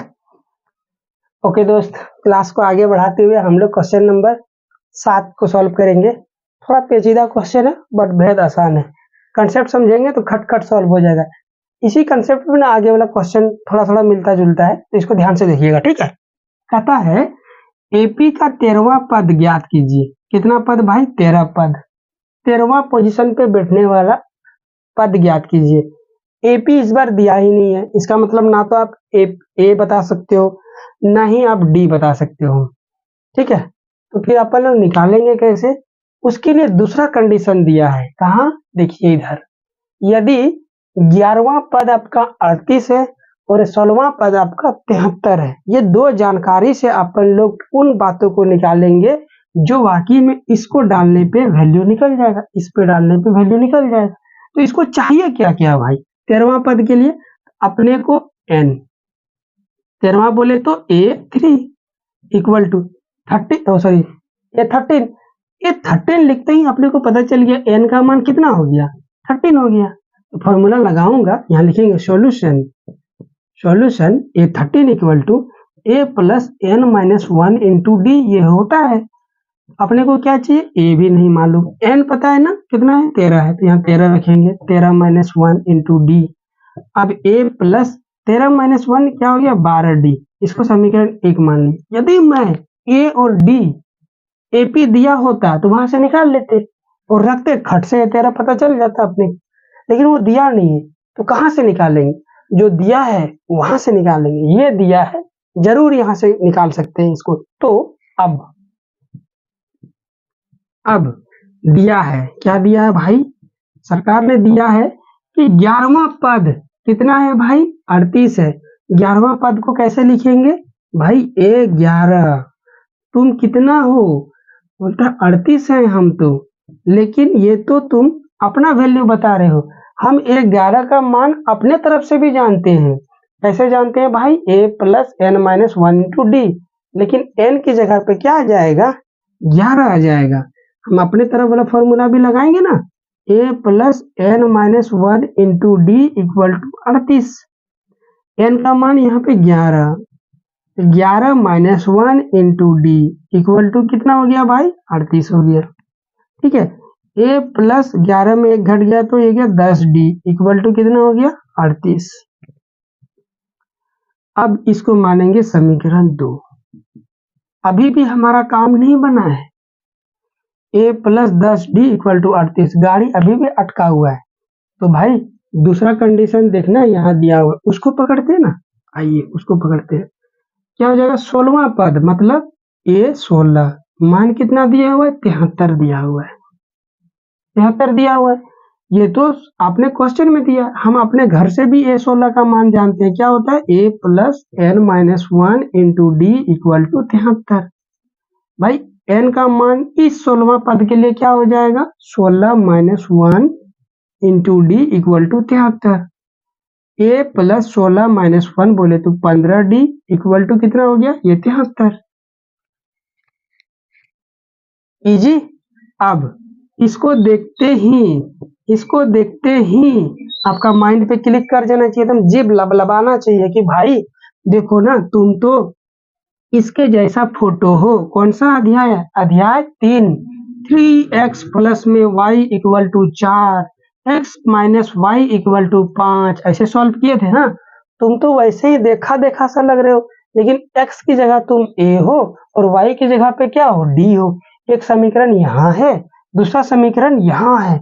ओके दोस्त, क्लास को आगे बढ़ाते हुए हम लोग क्वेश्चन नंबर 7 को सॉल्व करेंगे। थोड़ा पेचीदा क्वेश्चन है बट बेहद आसान है। कंसेप्ट समझेंगे तो खट सॉल्व हो जाएगा। इसी कंसेप्ट में ना आगे वाला क्वेश्चन थोड़ा मिलता जुलता है, तो इसको ध्यान से देखिएगा, ठीक है। कहता है एपी का 13वां पद ज्ञात कीजिए। कितना पद भाई? 13 पद। 13वां पोजीशन पे बैठने वाला पद ज्ञात कीजिए। एपी इस बार दिया ही नहीं है, इसका मतलब ना तो आप ए बता सकते हो, ना ही आप डी बता सकते हो, ठीक है। तो फिर अपन लोग निकालेंगे कैसे? उसके लिए दूसरा कंडीशन दिया है। कहाँ? देखिए इधर, यदि 11वां पद आपका 38 है और 16वां पद आपका 73 है, ये दो जानकारी से अपन लोग उन बातों को निकालेंगे जो वाकई में इसको डालने पे वैल्यू निकल जाएगा, इस पे डालने पे वैल्यू निकल जाएगा। तो इसको चाहिए क्या क्या भाई? 13वां पद के लिए अपने को n, 13वां बोले तो a3 equal to 30, sorry a13, ये 13 लिखते ही अपने को पता चल गया n का मान कितना हो गया, 13 हो गया। तो फॉर्मूला लगाऊंगा, यहाँ लिखेंगे solution a13 equal to a plus n minus 1 into D. ये होता है, अपने को क्या चाहिए? a भी नहीं मालूम, n पता है ना कितना है, 13 है, तो यहाँ 13 रखेंगे, 13 माइनस 1 इंटू डी। अब a प्लस 13 माइनस 1 क्या हो गया? 12d। इसको समीकरण 1 मान ली। यदि मैं a और d AP दिया होता तो वहां से निकाल लेते और रखते, खट से 13 पता चल जाता अपने, लेकिन वो दिया नहीं है, तो कहाँ से निकालेंगे? जो दिया है वहां से निकालेंगे। ये दिया है, जरूर यहाँ से निकाल सकते हैं इसको। तो अब दिया है, क्या दिया है भाई? सरकार ने दिया है कि 11वां पद कितना है भाई? 38 है। 11वां पद को कैसे लिखेंगे भाई? A11। तुम कितना हो? बोलता 38 है हम तो, लेकिन ये तो तुम अपना वैल्यू बता रहे हो। हम 11 का मान अपने तरफ से भी जानते हैं। कैसे जानते हैं भाई? a plus n minus 1 into D, लेकिन n की जगह पे क्या आ जाएगा? 11 आ जाएगा। हम अपने तरफ वाला फॉर्मूला भी लगाएंगे ना, a plus n minus 1 into D equal to 38। n का मान यहाँ पे 11, 11 minus 1 into D equal to कितना हो गया भाई 38 हो गया। ठीक है, a प्लस 11 में एक घट गया तो ये गया 10d इक्वल टू कितना हो गया 38। अब इसको मानेंगे समीकरण 2। अभी भी हमारा काम नहीं बना है। a plus 10d equal to 38, गाड़ी अभी भी अटका हुआ है। तो भाई दूसरा कंडीशन देखना, यहाँ दिया हुआ उसको पकड़ते हैं ना, आइए उसको पकड़ते हैं। क्या हो जाएगा 16वां पद, मतलब a 16 मान कितना दिया हुआ है 73 दिया हुआ है, 73 दिया हुआ है। ये तो आपने क्वेश्चन में दिया, हम अपने घर से भी a 16 का मान जानते हैं, क्या होता है a plus n minus 1 into D equal to 73। भाई n का मान इस 16वां पद के लिए क्या हो जाएगा 16 minus 1 into D equal to 73। a plus 16 minus 1 बोले तो 15d इक्वल टू कितना हो गया ये 73। इजी। अब इसको देखते ही आपका माइंड पे क्लिक कर जाना चाहिए, एकदम जीभ लबलबाना चाहिए कि भाई देखो ना, तुम तो इसके जैसा फोटो हो। कौन सा अध्याय है, अध्याय 3। 3x प्लस में y equal to 4, x minus Y equal to 5, ऐसे सॉल्व किए थे ना। तुम तो वैसे ही देखा देखा सा लग रहे हो, लेकिन x की जगह तुम a हो और y की जगह पे क्या हो d हो। एक समीकरण यहाँ है, दूसरा समीकरण यहाँ है।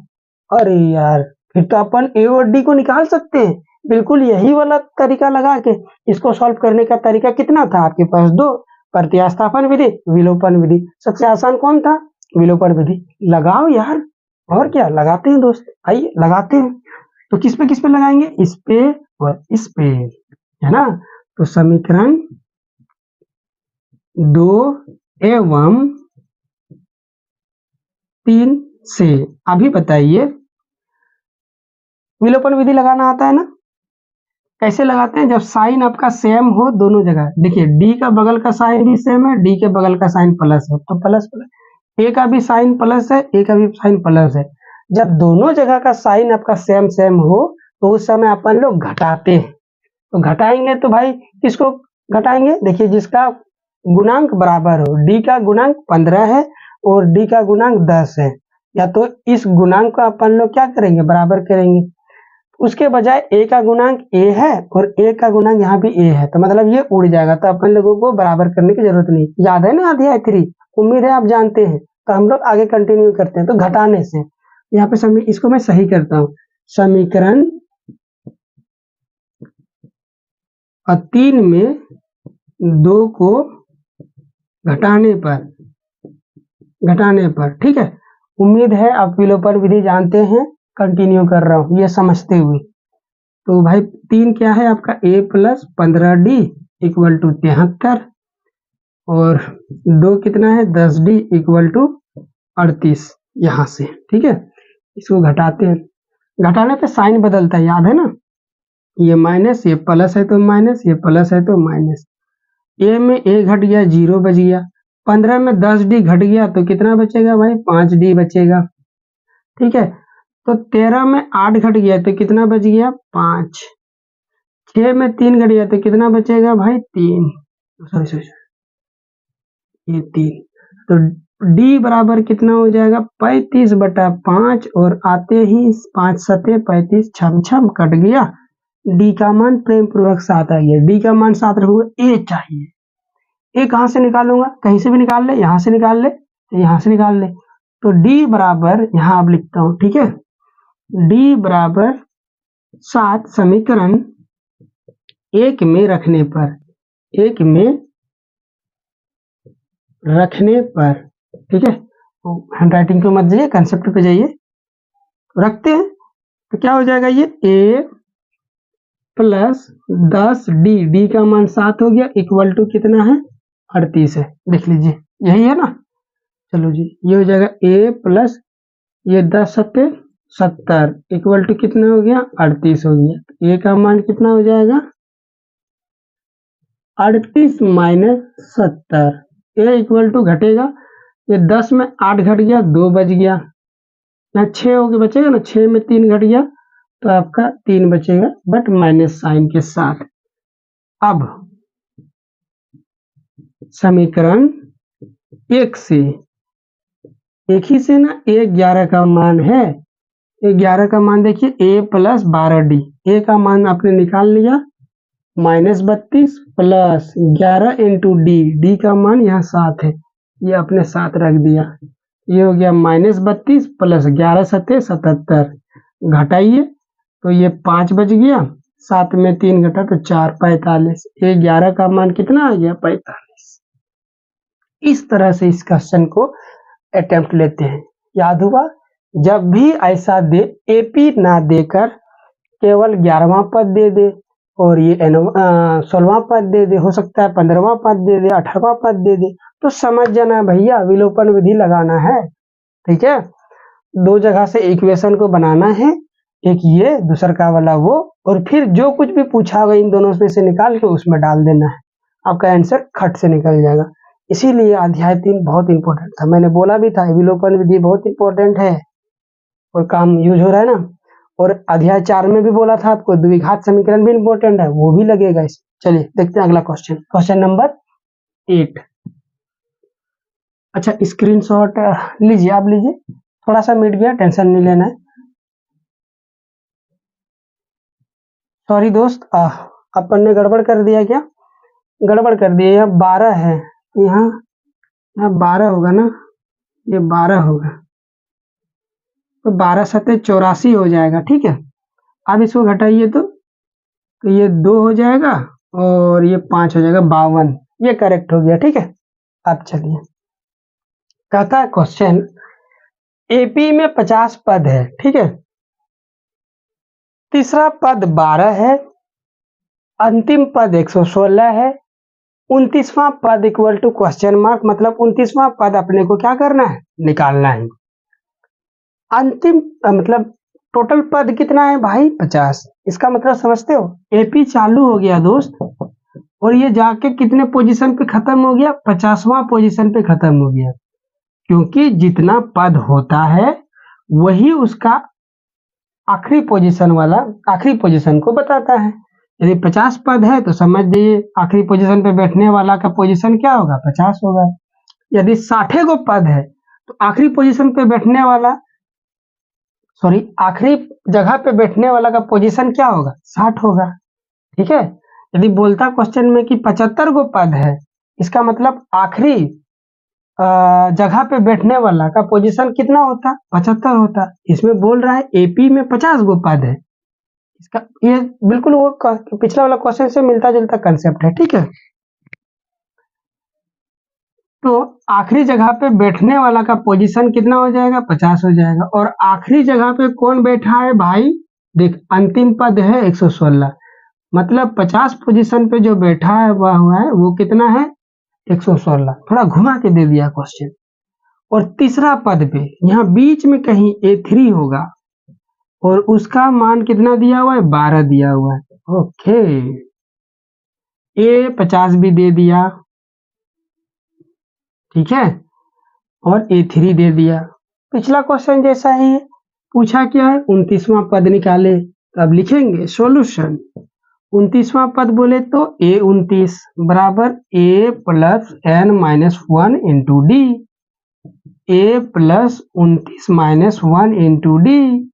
अरे यार, फिर तो अपन a और d को निकाल सकते हैं, बिल्कुल यही वाला तरीका लगा के। इसको सॉल्व करने का तरीका कितना था आपके पास, दो, प्रतिस्थापन विधि, विलोपन विधि। सबसे आसान कौन था, विलोपन विधि। लगाओ यार, और क्या लगाते हैं दोस्त, आइए लगाते हैं। तो किस पे लगाएंगे, इस पे और इस पे, है ना। तो समीकरण 2 एवं 3 से अभी बताइए, विलोपन विधि लगाना आता है ना। कैसे लगाते हैं, जब साइन आपका सेम हो दोनों जगह। देखिए d का बगल का साइन भी सेम है, d के बगल का साइन प्लस है, तो प्लस प्लस। a का भी साइन प्लस है, a का भी साइन प्लस है। जब दोनों जगह का साइन आपका सेम सेम हो तो उस समय अपन लोग घटाते हैं। तो घटाएंगे तो भाई किसको घटाएंगे, देखिए जिसका गुणांक बराबर हो। d का गुणांक 15 है और d का गुणांक 10 है, या तो इस गुणांक को अपन लोग क्या करेंगे, बराबर करेंगे। उसके बजाय a का गुणांक a है और a का गुणांक यहाँ भी a है, तो मतलब ये उड़ जाएगा, तो अपन लोगों को बराबर करने की जरूरत नहीं। याद है ना अध्याय 3, उम्मीद है आप जानते हैं। तो हम लोग आगे कंटिन्यू करते हैं। तो घटाने से यहाँ पे इसको मैं सही करता हूँ, समीकरण 3 में 2 को घटाने पर, ठीक है। उम्मीद है आप विलोपन विधि जानते हैं, कंटिन्यू कर रहा हूँ ये समझते हुए। तो भाई 3 क्या है आपका a plus 15d equal to 73, और 2 कितना है 10d इक्वल टू 38 यहाँ से, ठीक है। इसको घटाते हैं, घटाने पे साइन बदलता है, याद है ना। ये माइनस, ये प्लस है तो माइनस, ये प्लस है तो माइनस। a में a घट गया 0 बच गया, 15 में 10d घट गया तो कितना बचेगा भाई 5d बचेगा, ठीक है। तो 13 में 8 घट गया तो कितना बच गया 5, 6 में 3 घट गया तो कितना बचेगा भाई 3, सॉरी ये 3। तो d बराबर कितना हो जाएगा 35/5, और आते ही 5 सते 35, छम छम कट गया। d का मान प्रेम पूर्वक 7 आ गया। d का मान 7 रखूंगा, a चाहिए। a कहाँ से निकालूंगा, कहीं से भी निकाल ले, यहाँ से निकाल ले, यहाँ से निकाल ले। तो d बराबर यहाँ अब लिखता हूँ, ठीक है। d बराबर 7 समीकरण 1 में रखने पर, ठीक है। तो हैंड राइटिंग पे मत जाइए, कंसेप्ट पे जाइए। रखते हैं तो क्या हो जाएगा, ये a प्लस 10d, d का मान 7 हो गया, इक्वल टू कितना है 38 है, देख लीजिए यही है ना। चलो जी, ये हो जाएगा a प्लस ये 10 सत्ते 70 इक्वल टू कितना हो गया 38 हो गया। a का मान कितना हो जाएगा 38 माइनस 70, a इक्वल टू घटेगा, ये 10 में 8 घट गया 2 बच गया, यहाँ 6 हो गया बचेगा ना, 6 में 3 घट गया तो आपका 3 बचेगा, बट माइनस साइन के साथ। अब समीकरण 1 से, एक ही से ना, ए 11 का मान है, ए 11 का मान देखिए ए प्लस 12d, ए का मान आपने निकाल लिया -32 प्लस 11 इंटू डी, डी का मान यहाँ 7 है, ये आपने 7 रख दिया, ये हो गया -32 प्लस 11 सत्ते 77, घटाइए तो ये 5 बच गया, 7 में 3 घटा तो 4, 45, ये 11 का मान कितना आ गया 45। इस तरह से इस क्वेश्चन को अटेम्प्ट लेते हैं। याद हुआ, जब भी ऐसा दे, एपी ना देकर केवल 11वां पद दे दे और ये 16वां पद दे दे, हो सकता है 15वां पद दे दे, 18वां पद दे दे, तो समझ जाना भैया विलोपन विधि लगाना है। ठीक है, दो जगह से इक्वेशन को बनाना है, एक ये दूसरा का वाला वो, और फिर जो कुछ भी पूछा होगा इन दोनों में से निकाल के उसमें डाल देना है, आपका आंसर खट से निकल जाएगा। इसीलिए अध्याय 3 बहुत इंपॉर्टेंट था, मैंने बोला भी था विलोपन विधि बहुत इंपॉर्टेंट है और काम यूज हो रहा है ना। और अध्याय 4 में भी बोला था आपको द्विघात समीकरण भी इंपॉर्टेंट है, वो भी लगेगा इस। चलिए देखते हैं अगला क्वेश्चन, क्वेश्चन नंबर 8। अच्छा स्क्रीनशॉट लीजिए, आप लीजिए, थोड़ा सा मिट गया, टेंशन नहीं लेना है। सॉरी दोस्त, अपन ने गड़बड़ कर दिया क्या? गड़बड़ कर दिया, यहाँ 12 है, यहाँ 12 होगा ना, ये 12 होगा, तो 12 सत्ते 84 हो जाएगा। ठीक है, अब इसको घटाइए तो ये 2 हो जाएगा और ये 5 हो जाएगा, 52, ये करेक्ट हो गया। ठीक है, अब चलिए, कहता है क्वेश्चन एपी में 50 पद है। ठीक है, तीसरा पद 12 है, अंतिम पद 116 है, 29वां पद इक्वल टू क्वेश्चन मार्क, मतलब 29वां पद अपने को क्या करना है, निकालना है। अंतिम मतलब टोटल पद कितना है भाई 50, इसका मतलब समझते हो, एपी चालू हो गया दोस्त और ये जाके कितने पोजीशन पे खत्म हो गया, 50वां पोजीशन पे खत्म हो गया, क्योंकि जितना पद होता है वही उसका आखिरी पोजीशन को बताता है। यदि 50 पद है तो समझ जाइए आखिरी पोजीशन पे बैठने वाला का पोजीशन क्या होगा, 50 होगा। यदि 60 को पद है तो आखिरी पोजीशन पे बैठने वाला, आखिरी जगह पे बैठने वाला का पोजीशन क्या होगा, 60 होगा। ठीक है, यदि बोलता क्वेश्चन में कि 75 को पद है, इसका मतलब आखिरी जगह पे बैठने वाला का पोजीशन कितना होता, 75 होता। इसमें बोल रहा है एपी में 50 गो पद है, इसका ये बिल्कुल वो पिछला वाला क्वेश्चन से मिलता जुलता कंसेप्ट है। ठीक है, तो आखिरी जगह पे बैठने वाला का पोजीशन कितना हो जाएगा, 50 हो जाएगा, और आखिरी जगह पे कौन बैठा है भाई, देख अंतिम पद है 116, मतलब 50 पोजीशन पे जो बैठा है हुआ है वो कितना है 116, थोड़ा घुमा के दे दिया क्वेश्चन। और तीसरा पद पे यहाँ बीच में कहीं A3 होगा और उसका मान कितना दिया हुआ है, 12 दिया हुआ है। ओके, ए 50 भी दे दिया, ठीक है, और A3 दे दिया। पिछला क्वेश्चन जैसा ही है, पूछा क्या है 29वां पद निकाले, तो अब लिखेंगे सॉल्यूशन। 29वां पद बोले तो A29 बराबर A plus n-1 into D, A plus 29 minus 1 into D,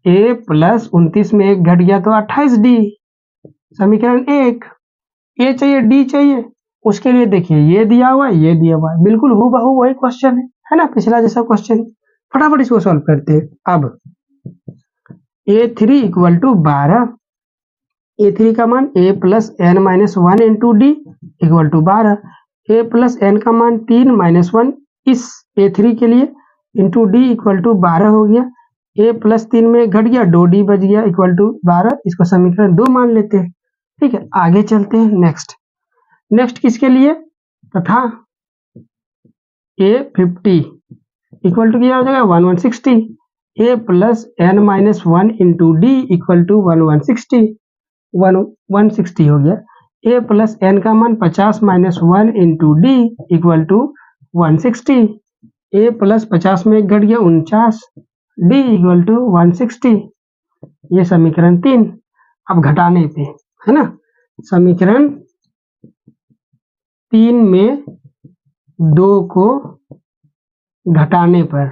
A plus 29 में एक घट गया तो 28D, समीकरण 1। A चाहिए D चाहिए, उसके लिए देखिए ये दिया हुआ है, ये दिया हुआ है, बिल्कुल हूबहू वही क्वेश्चन है ना, पिछला जैसा क्वेश्चन। फटाफट इसको सॉल्व करते हैं। अब A3 इक्वल टू 12, A3 का मान A plus n minus 1 into D equal to 12, A plus n का मान 3 माइनस 1 इस A3 के लिए इंटू डी इक्वल टू 12 हो गया, A प्लस 3 में घट गया 2D बच गया इक्वल टू 12, इसको समीकरण 2 मान लेते हैं। ठीक है, आगे चलते हैं। नेक्स्ट किसके लिए, तथा A50 इक्वल टू क्या हो जाएगा 1160, A plus n minus 1 into D equal to 160 हो गया। A प्लस n का मान 50 minus 1 into D equal to 160, A plus 50 में घट गया 49, डी इक्वल टू 160, ये समीकरण 3। अब घटाने पे है ना, समीकरण 3 में 2 को घटाने पर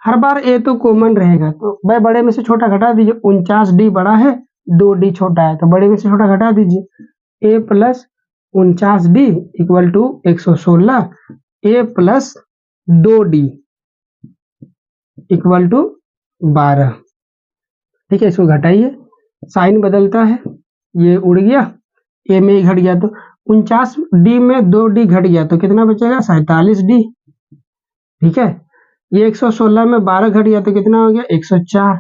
हर बार ए तो कॉमन रहेगा, तो भाई बड़े में से छोटा घटा दीजिए। 49D बड़ा है, 2D छोटा है, तो बड़े में से छोटा घटा दीजिए। A plus 49D equal to 116, A plus 2D equal to 12। ठीक है, इसको घटाइए, साइन बदलता है, ये उड़ गया, ए में ही घट गया, तो 49D में 2D घट गया तो कितना बचेगा? 47D। ठीक है, ये 116 में 12 घट गया तो कितना हो गया? 104।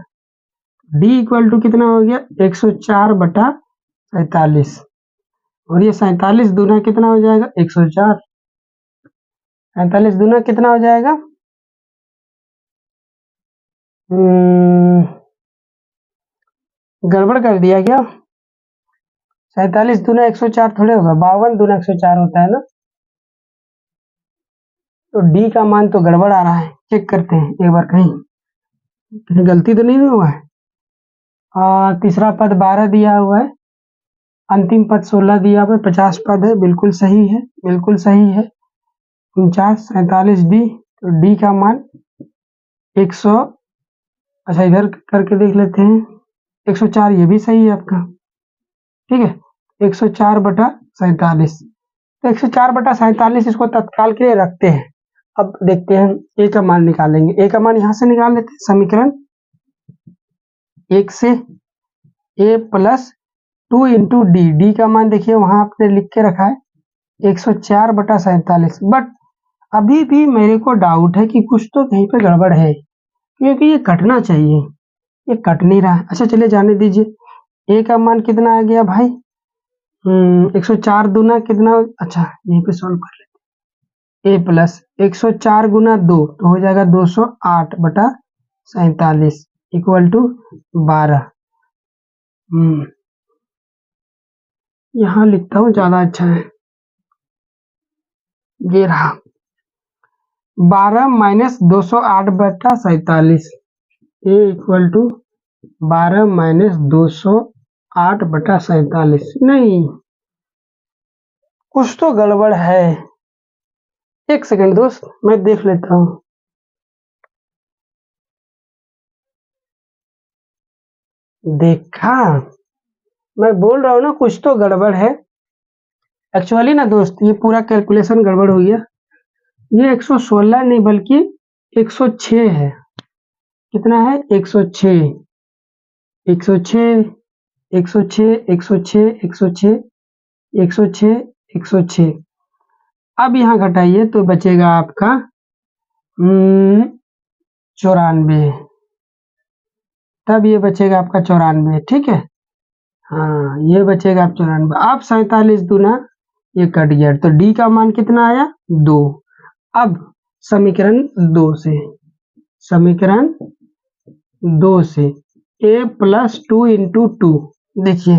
D इक्वल टू कितना हो गया? 104 बटा 47, और ये 47 दूना कितना हो जाएगा? 104। 47 दूना कितना हो जाएगा? गड़बड़ कर दिया क्या? 47 दूना 104 थोड़े होगा, 52 दूना 104 होता है ना। तो डी का मान तो गड़बड़ आ रहा है, चेक करते हैं एक बार, कहीं गलती तो नहीं हुआ है। तीसरा पद 12 दिया हुआ है, अंतिम पद 16 दिया हुआ है, 50 पद है, बिल्कुल सही है, बिल्कुल सही है। 49 47D, तो डी का मान 100, अच्छा इधर करके देख लेते हैं, 104, ये भी सही है आपका। ठीक है, 104 बटा 47, तो 104 बटा 47 इसको तत्काल के लिए रखते हैं। अब देखते हैं ए का मान निकालेंगे। ए का मान यहां से निकाल लेते हैं, समीकरण 1 से ए प्लस 2 इंटू डी, डी का मान देखिए वहां आपने लिख के रखा है 104 बटा 47, बट अभी भी मेरे को डाउट है कि कुछ तो कहीं पे गड़बड़ है, क्योंकि ये कटना चाहिए, ये कट नहीं रहा है। अच्छा चलिए जाने दीजिए। ए का मान कितना आ गया भाई? 104 दूना कितना? अच्छा यहीं पे सॉल्व कर लेते। ए प्लस 104 गुना 2 तो हो जाएगा 208 बटा 47 इक्वल टू 12। यहाँ लिखता हूँ ज्यादा अच्छा है, ये रहा 12 माइनस 208 बटा 47, ए इक्वल टू 12 माइनस 208 बटा 47। नहीं, कुछ तो गड़बड़ है, एक सेकंड दोस्त मैं देख लेता हूँ। देखा, मैं बोल रहा हूँ ना कुछ तो गड़बड़ है। एक्चुअली ना दोस्त, ये पूरा कैलकुलेशन गड़बड़ हो गया, ये 116 नहीं बल्कि 106 है। कितना है? 106, 106, 106, 106, 106, 106, 106। अब यहाँ घटाइए तो बचेगा आपका 94, तब ये बचेगा आपका 94। ठीक है, हाँ ये बचेगा आप 94। अब 47 दूना ये कट गया, तो डी का मान कितना आया? 2। अब समीकरण 2 से, समीकरण 2 से a प्लस 2 इंटू 2, देखिए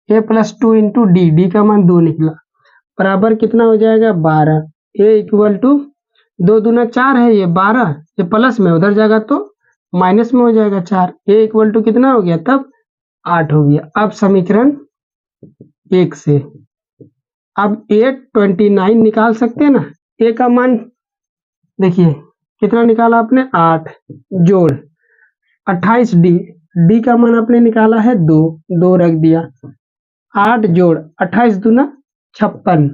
a plus 2 into D, D का मान 2 निकला, बराबर कितना हो जाएगा? 12। a इक्वल टू 2 दूना 4 है, ये 12, ये प्लस में उधर जाएगा तो माइनस में हो जाएगा 4। a इक्वल टू कितना हो गया? तब 8 हो गया। अब समीकरण 1 से अब 829 निकाल सकते हैं ना। a का मान देखिए कितना निकाला आपने? 8 जोड़ 28D, डी का मान आपने निकाला है 2, 2 रख दिया, 8 जोड़ 28 दूना 56,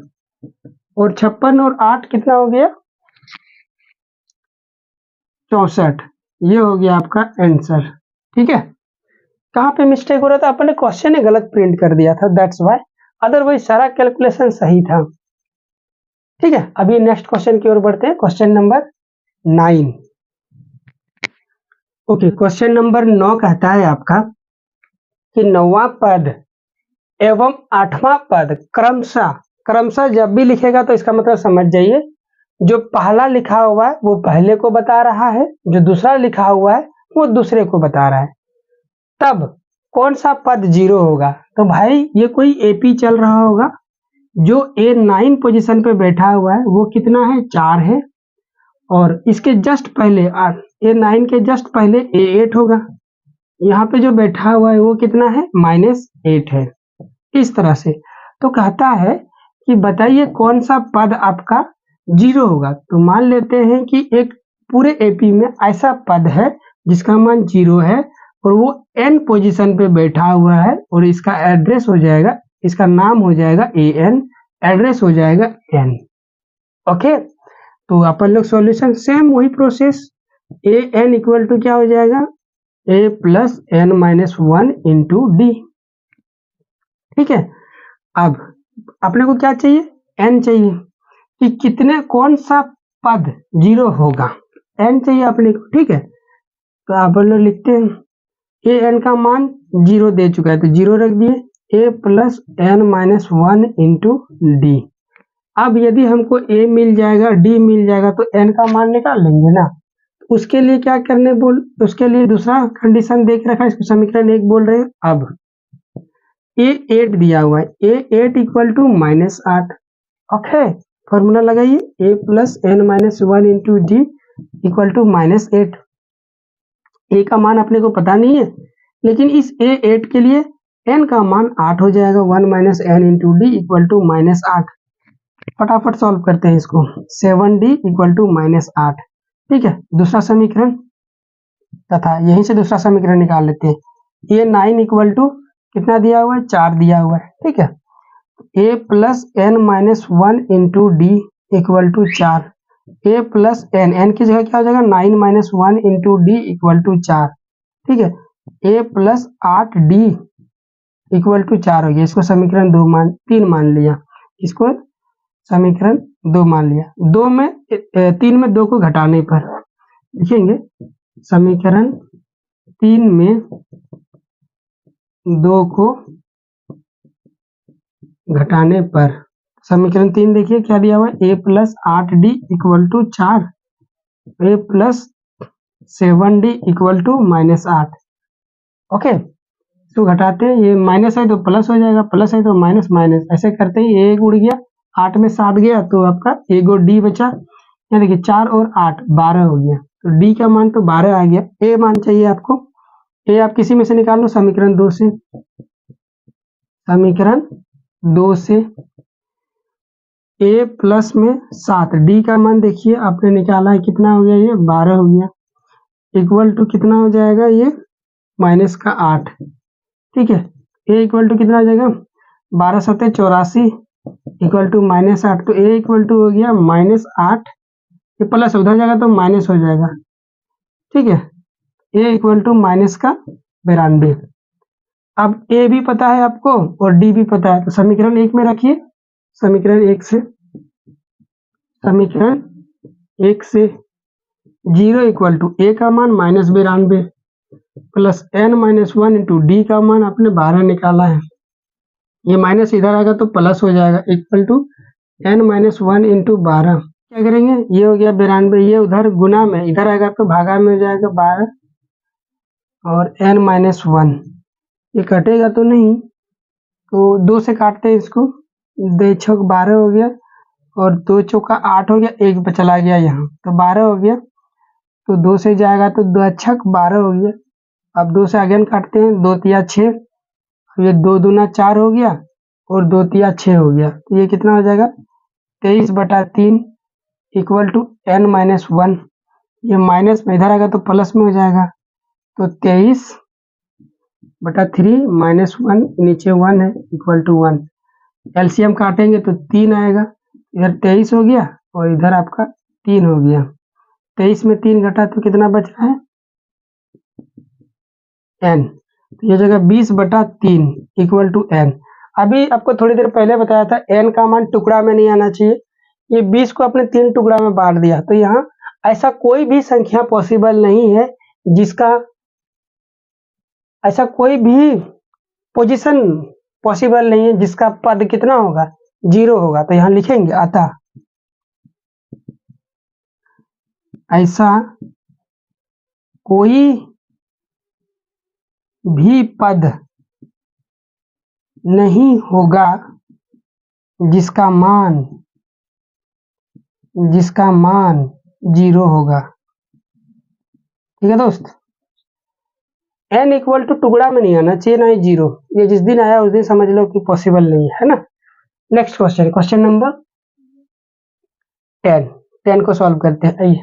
और 56 और 8 कितना हो गया? 64। ये हो गया आपका आंसर। ठीक है, कहाँ पे मिस्टेक हो रहा था? अपने क्वेश्चन गलत प्रिंट कर दिया था, दैट्स व्हाई, अदरवाइज सारा कैलकुलेशन सही था। ठीक है, अभी नेक्स्ट क्वेश्चन की ओर बढ़ते हैं, question number 9। Okay, question number 9 कहता है आपका कि 9वां पद एवं 8वां पद क्रमशः जब भी लिखेगा तो इसका मतलब समझ जाइए, जो पहला लिखा हुआ है वो पहले को बता रहा है, जो दूसरा लिखा हुआ है वो दूसरे को बता रहा है। तब कौन सा पद 0 होगा? तो भाई ये कोई एपी चल रहा होगा, जो A9 पोजीशन पे बैठा हुआ है वो कितना है? 4 है, और इसके जस्ट पहले A9 के जस्ट पहले A8 होगा, यहाँ पे जो बैठा हुआ है वो कितना है? -8 है। इस तरह से तो कहता है कि बताइए कौन सा पद आपका 0 होगा। तो मान लेते हैं कि एक पूरे एपी में ऐसा पद है जिसका मान 0 है और वो n पोजीशन पे बैठा हुआ है और इसका एड्रेस हो जाएगा, इसका नाम हो जाएगा an, एड्रेस हो जाएगा n। ओके, तो अपन लोग सॉल्यूशन सेम वही प्रोसेस, an इक्वल टू क्या हो जाएगा, a plus n minus 1 into D. ठीक है, अब अपने को क्या चाहिए, n चाहिए कि कितने कौन सा पद 0 होगा, n चाहिए अपने को। ठीक है, तो आप लोग लिखते हैं ए एन का मान 0 दे चुका है तो 0 रख दिए, a plus N minus 1 into D. अब यदि हमको a मिल जाएगा d मिल जाएगा तो n का मान निकाल लेंगे ना। उसके लिए क्या करने बोल, उसके लिए दूसरा कंडीशन देख रखा है, इसको समीकरण 1 बोल रहे हैं। अब a 8 दिया हुआ है, a 8 equal to minus 8। Okay, formula लगाइए, a plus N minus 1 into D equal to minus 8। a का मान अपने को पता नहीं है, लेकिन इस a 8 के लिए n का मान 8 हो जाएगा, 1 minus N into D equal to minus 8। फटाफट सॉल्व करते हैं इसको, 7d इक्वल टू माइनस 8। ठीक है, दूसरा समीकरण तथा यहीं से दूसरा समीकरण निकाल लेते हैं। ये 9 इक्वल टू कितना दिया हुआ है, 4 दिया हुआ है। ठीक है, a plus N minus 1 into D equal to 4, a plus N की जगह क्या हो जाएगा, 9 minus 1 into D equal to 4। ठीक है, a plus 8d equal to 4 हो गया, इसको समीकरण 3 मान लिया, इसको समीकरण 2 मान लिया। 2 में 3 में 2 को घटाने पर लिखेंगे, समीकरण 3 में 2 को घटाने पर समीकरण 3 देखिए क्या दिया हुआ है, a plus 8d equal to 4, a plus 7d equal to minus 8। Okay, तो घटाते हैं, ये माइनस है तो प्लस हो जाएगा, प्लस है तो माइनस, माइनस ऐसे करते ही a उड़ गया, 8 में 7 गया तो आपका एक और d बचा। यहाँ देखिए 4 और 8 12 हो गया, तो d का मान तो 12 आ गया। a मान चाहिए आपको, a आप किसी में से निकाल लो, समीकरण 2 से, समीकरण 2 से a प्लस में 7, d का मान देखिए आपने निकाला है कितना हो गया, ये 12 हो गया, इक्वल टू कितना हो जाएगा, ये माइनस का 8। ठीक है, a इक्वल टू कितना हो जाएगा, 12 सत्ते 84 इक्वल टू माइनस 8, तो a इक्वल टू हो गया माइनस 8, ये प्लस उधर जाएगा तो माइनस हो जाएगा। ठीक है, a इक्वल टू माइनस का 92। अब a भी पता है आपको और d भी पता है, तो समीकरण 1 में रखिए, समीकरण 1 से, समीकरण 1 से 0 इक्वल टू a का मान minus 92 plus n minus 1 into D का मान आपने 12 निकाला है, ये माइनस इधर आएगा तो प्लस हो जाएगा, equal to n minus 1 into 12। क्या करेंगे, ये हो गया 92, ये उधर गुना में, इधर आएगा तो भागा में हो जाएगा 12 और n माइनस 1, ये कटेगा तो नहीं, तो 2 से काटते हैं इसको, 2 छक 12 हो गया और 2 चौका 8 हो गया, एक चला गया यहाँ तो 12 हो गया, तो 2 से जाएगा तो 2 छक 12 हो गया। अब 2 से अगेन काटते हैं, 2 तिया 6, ये 2 दूना 4 हो गया और 2 तिया 6 हो गया, तो ये कितना हो जाएगा 23/3 इक्वल टू n माइनस 1, ये माइनस में इधर आएगा तो प्लस में हो जाएगा, तो 23/3 माइनस 1 नीचे 1 है इक्वल टू 1। एलसीएम काटेंगे तो 3 आएगा, इधर 23 हो गया और इधर आपका 3 हो गया, 23 में 3 घटा तो कितना बच रहा है n, तो ये जगह 20/3 इक्वल टू n। अभी आपको थोड़ी देर पहले बताया था n का मान टुकड़ा में नहीं आना चाहिए, ये 20 को अपने 3 टुकड़ा में बांट दिया, तो यहाँ ऐसा कोई भी संख्या पॉसिबल नहीं है जिसका, ऐसा कोई भी पोजीशन पॉसिबल नहीं है जिसका पद कितना होगा 0 होगा, तो यहाँ लिखेंगे अतः ऐसा कोई भी पद नहीं होगा जिसका मान 0 होगा। ठीक है दोस्त, n इक्वल टू टुकड़ा में नहीं आना चाहिए, ना ही 0, ये जिस दिन आया उस दिन समझ लो कि पॉसिबल नहीं है ना। नेक्स्ट क्वेश्चन, क्वेश्चन नंबर 10 को सॉल्व करते हैं। आइए